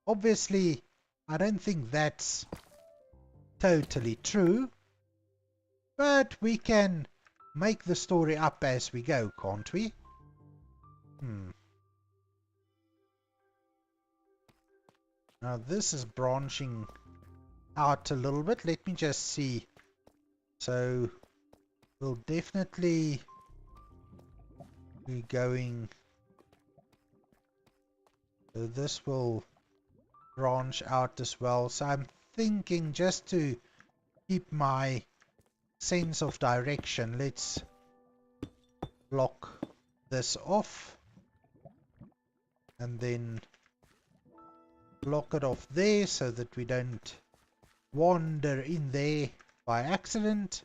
Obviously, I don't think that's totally true, but we can make the story up as we go, can't we? Now this is branching out a little bit. Let me just see. So we'll definitely be going. So this will branch out as well. So I'm thinking, just to keep my sense of direction, let's block this off and then block it off there so that we don't wander in there by accident.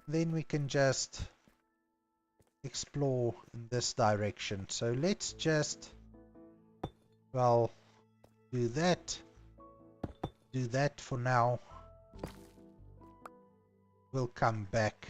Then we can just explore in this direction. So let's just, well, do that for now. We'll come back.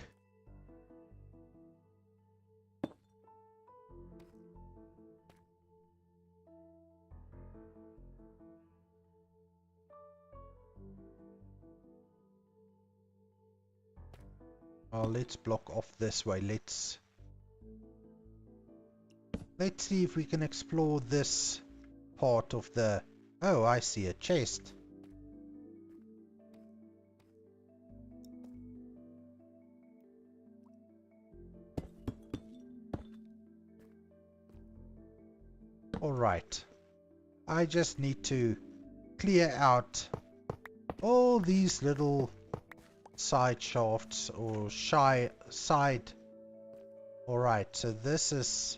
Well, let's block off this way. Let's see if we can explore this part of the... Oh, I see a chest. Alright. I just need to clear out all these little side shafts or side. Alright, so this is...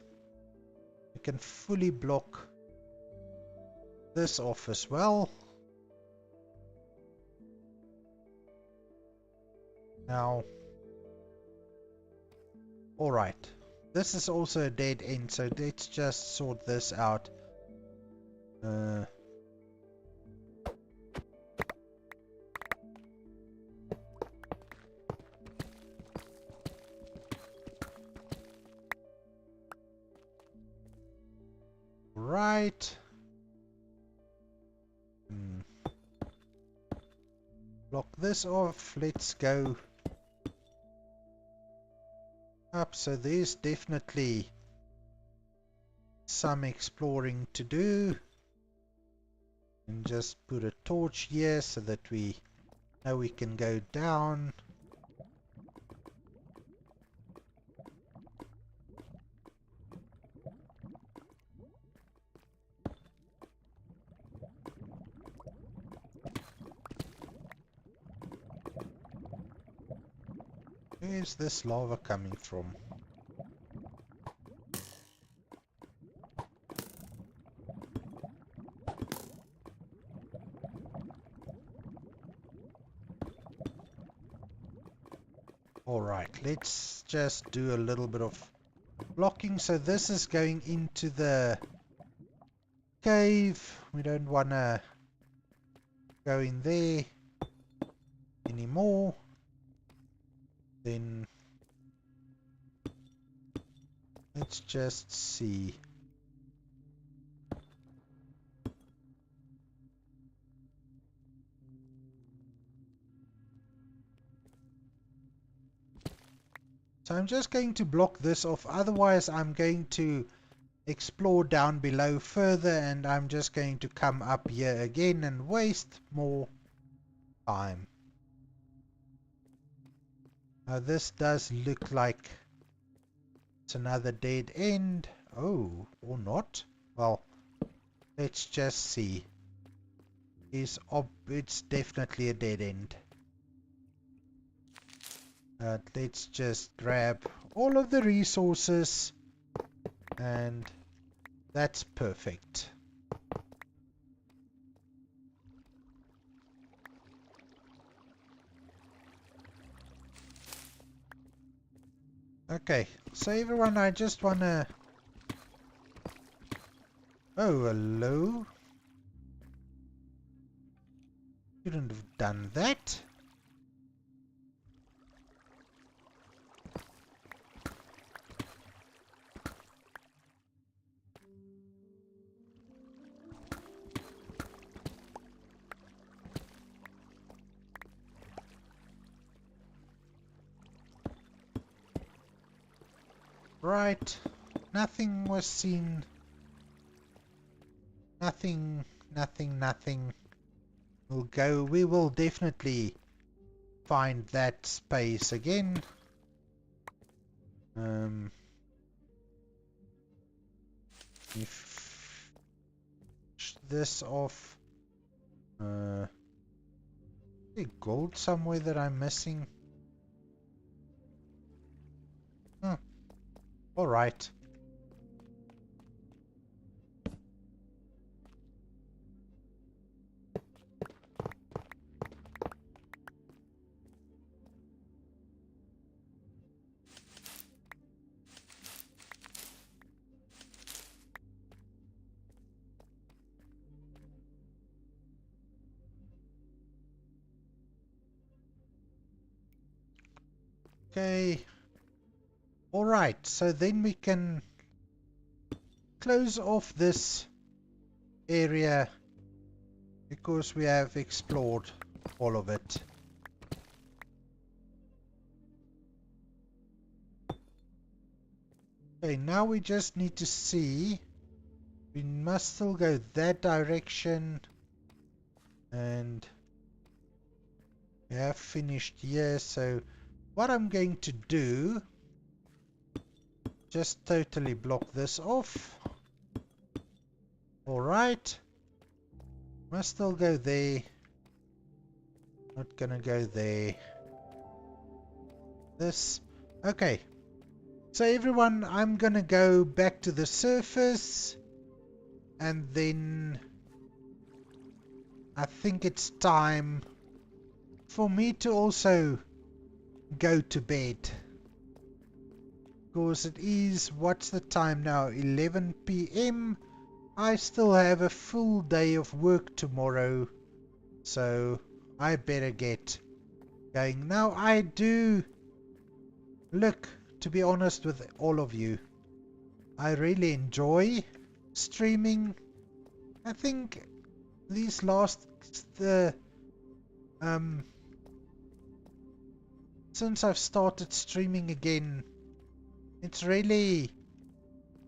We can fully block this off as well. Now, alright, this is also a dead end, so let's just sort this out. Right. Block this off. Let's go. up, so there's definitely some exploring to do. And just put a torch here so that we know we can go down. Where's this lava coming from? Alright, let's just do a little bit of blocking. So this is going into the cave. We don't want to go in there anymore. Then let's just see. So I'm just going to block this off, otherwise I'm going to explore down below further and I'm just going to come up here again and waste more time. Now this does look like it's another dead end. Oh, or not. Well, let's just see. It's definitely a dead end. Let's just grab all of the resources and that's perfect. Okay, so everyone, I just wanna... Oh, hello? Shouldn't have done that. Right, nothing was seen. Nothing. We will definitely find that space again. If this off. Is there gold somewhere that I'm missing? Alright. Okay. Alright, so then we can close off this area because we have explored all of it. Okay, now we just need to see. We must still go that direction. And we have finished here, so what I'm going to do, just totally block this off. Alright. Must still go there. Not gonna go there. This. Okay. So everyone, I'm gonna go back to the surface. And then I think it's time for me to also go to bed. Because it is, what's the time now? 11 p.m. I still have a full day of work tomorrow. So I better get going. Now I do look, to be honest with all of you, I really enjoy streaming. I think these last since I've started streaming again, It's really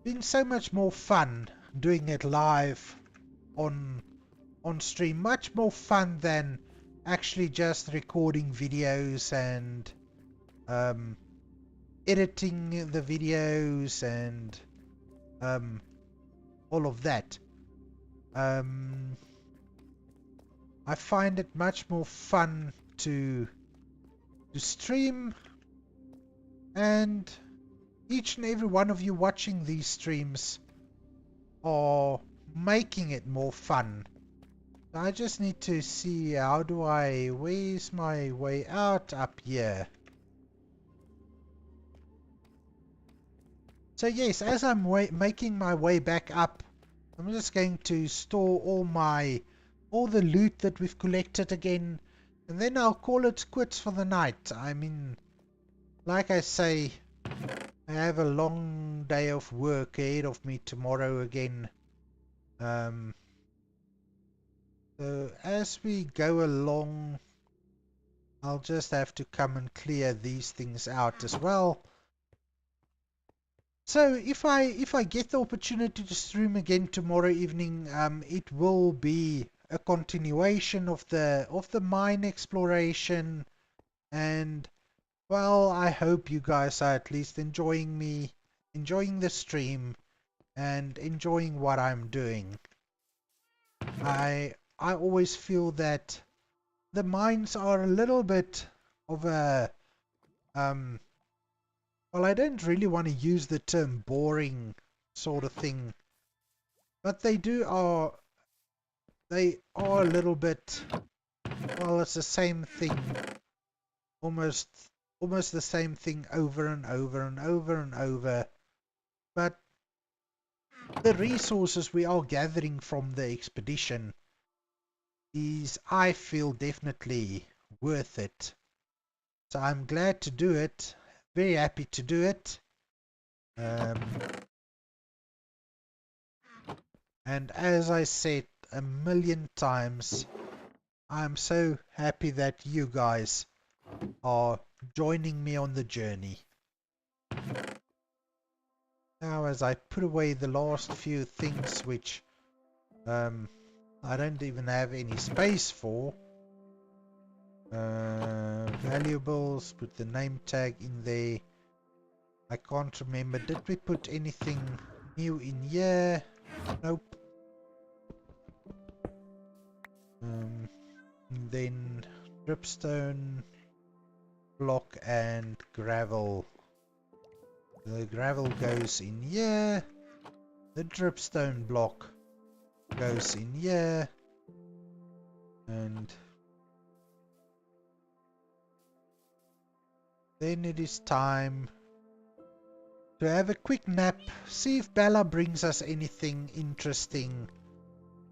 been so much more fun doing it live on stream. Much more fun than actually just recording videos and editing the videos and all of that. I find it much more fun to stream, and each and every one of you watching these streams are making it more fun. I just need to see where's my way out? Up here. So yes, as I'm making my way back up, I'm just going to store all the loot that we've collected again, and then I'll call it quits for the night. I mean, like I say, I have a long day of work ahead of me tomorrow again. So as we go along, I'll just have to come and clear these things out as well. So if I get the opportunity to stream again tomorrow evening, it will be a continuation of the mine exploration, and well, I hope you guys are at least enjoying the stream, and enjoying what I'm doing. I always feel that the mines are a little bit of a well, I don't really want to use the term boring sort of thing, but they are a little bit, well, it's the same thing, almost the same thing over and over and over and over. But the resources we are gathering from the expedition is, I feel, definitely worth it. So I'm glad to do it, very happy to do it. And as I said a million times, I'm so happy that you guys are joining me on the journey. Now, as I put away the last few things which I don't even have any space for, valuables, put the name tag in there. I can't remember, did we put anything new in here? Nope. Then dripstone block and gravel. The gravel goes in here. The dripstone block goes in here. And then it is time to have a quick nap, see if Bella brings us anything interesting,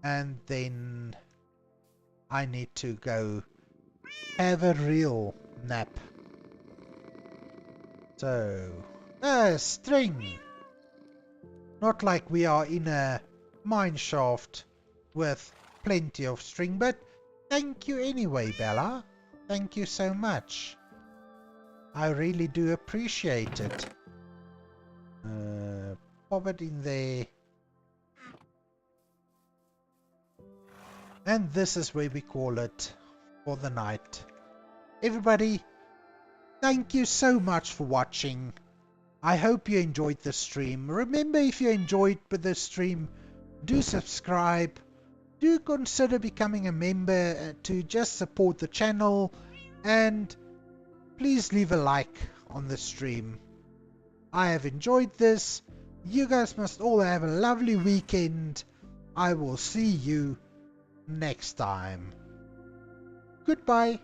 and then I need to go have a real nap. So, string. Not like we are in a mineshaft with plenty of string, but thank you anyway, Bella. Thank you so much. I really do appreciate it. Pop it in there. And this is where we call it for the night. Everybody, thank you so much for watching. I hope you enjoyed the stream. Remember, if you enjoyed the stream, do subscribe. Do consider becoming a member to just support the channel. And please leave a like on the stream. I have enjoyed this. You guys must all have a lovely weekend. I will see you next time. Goodbye.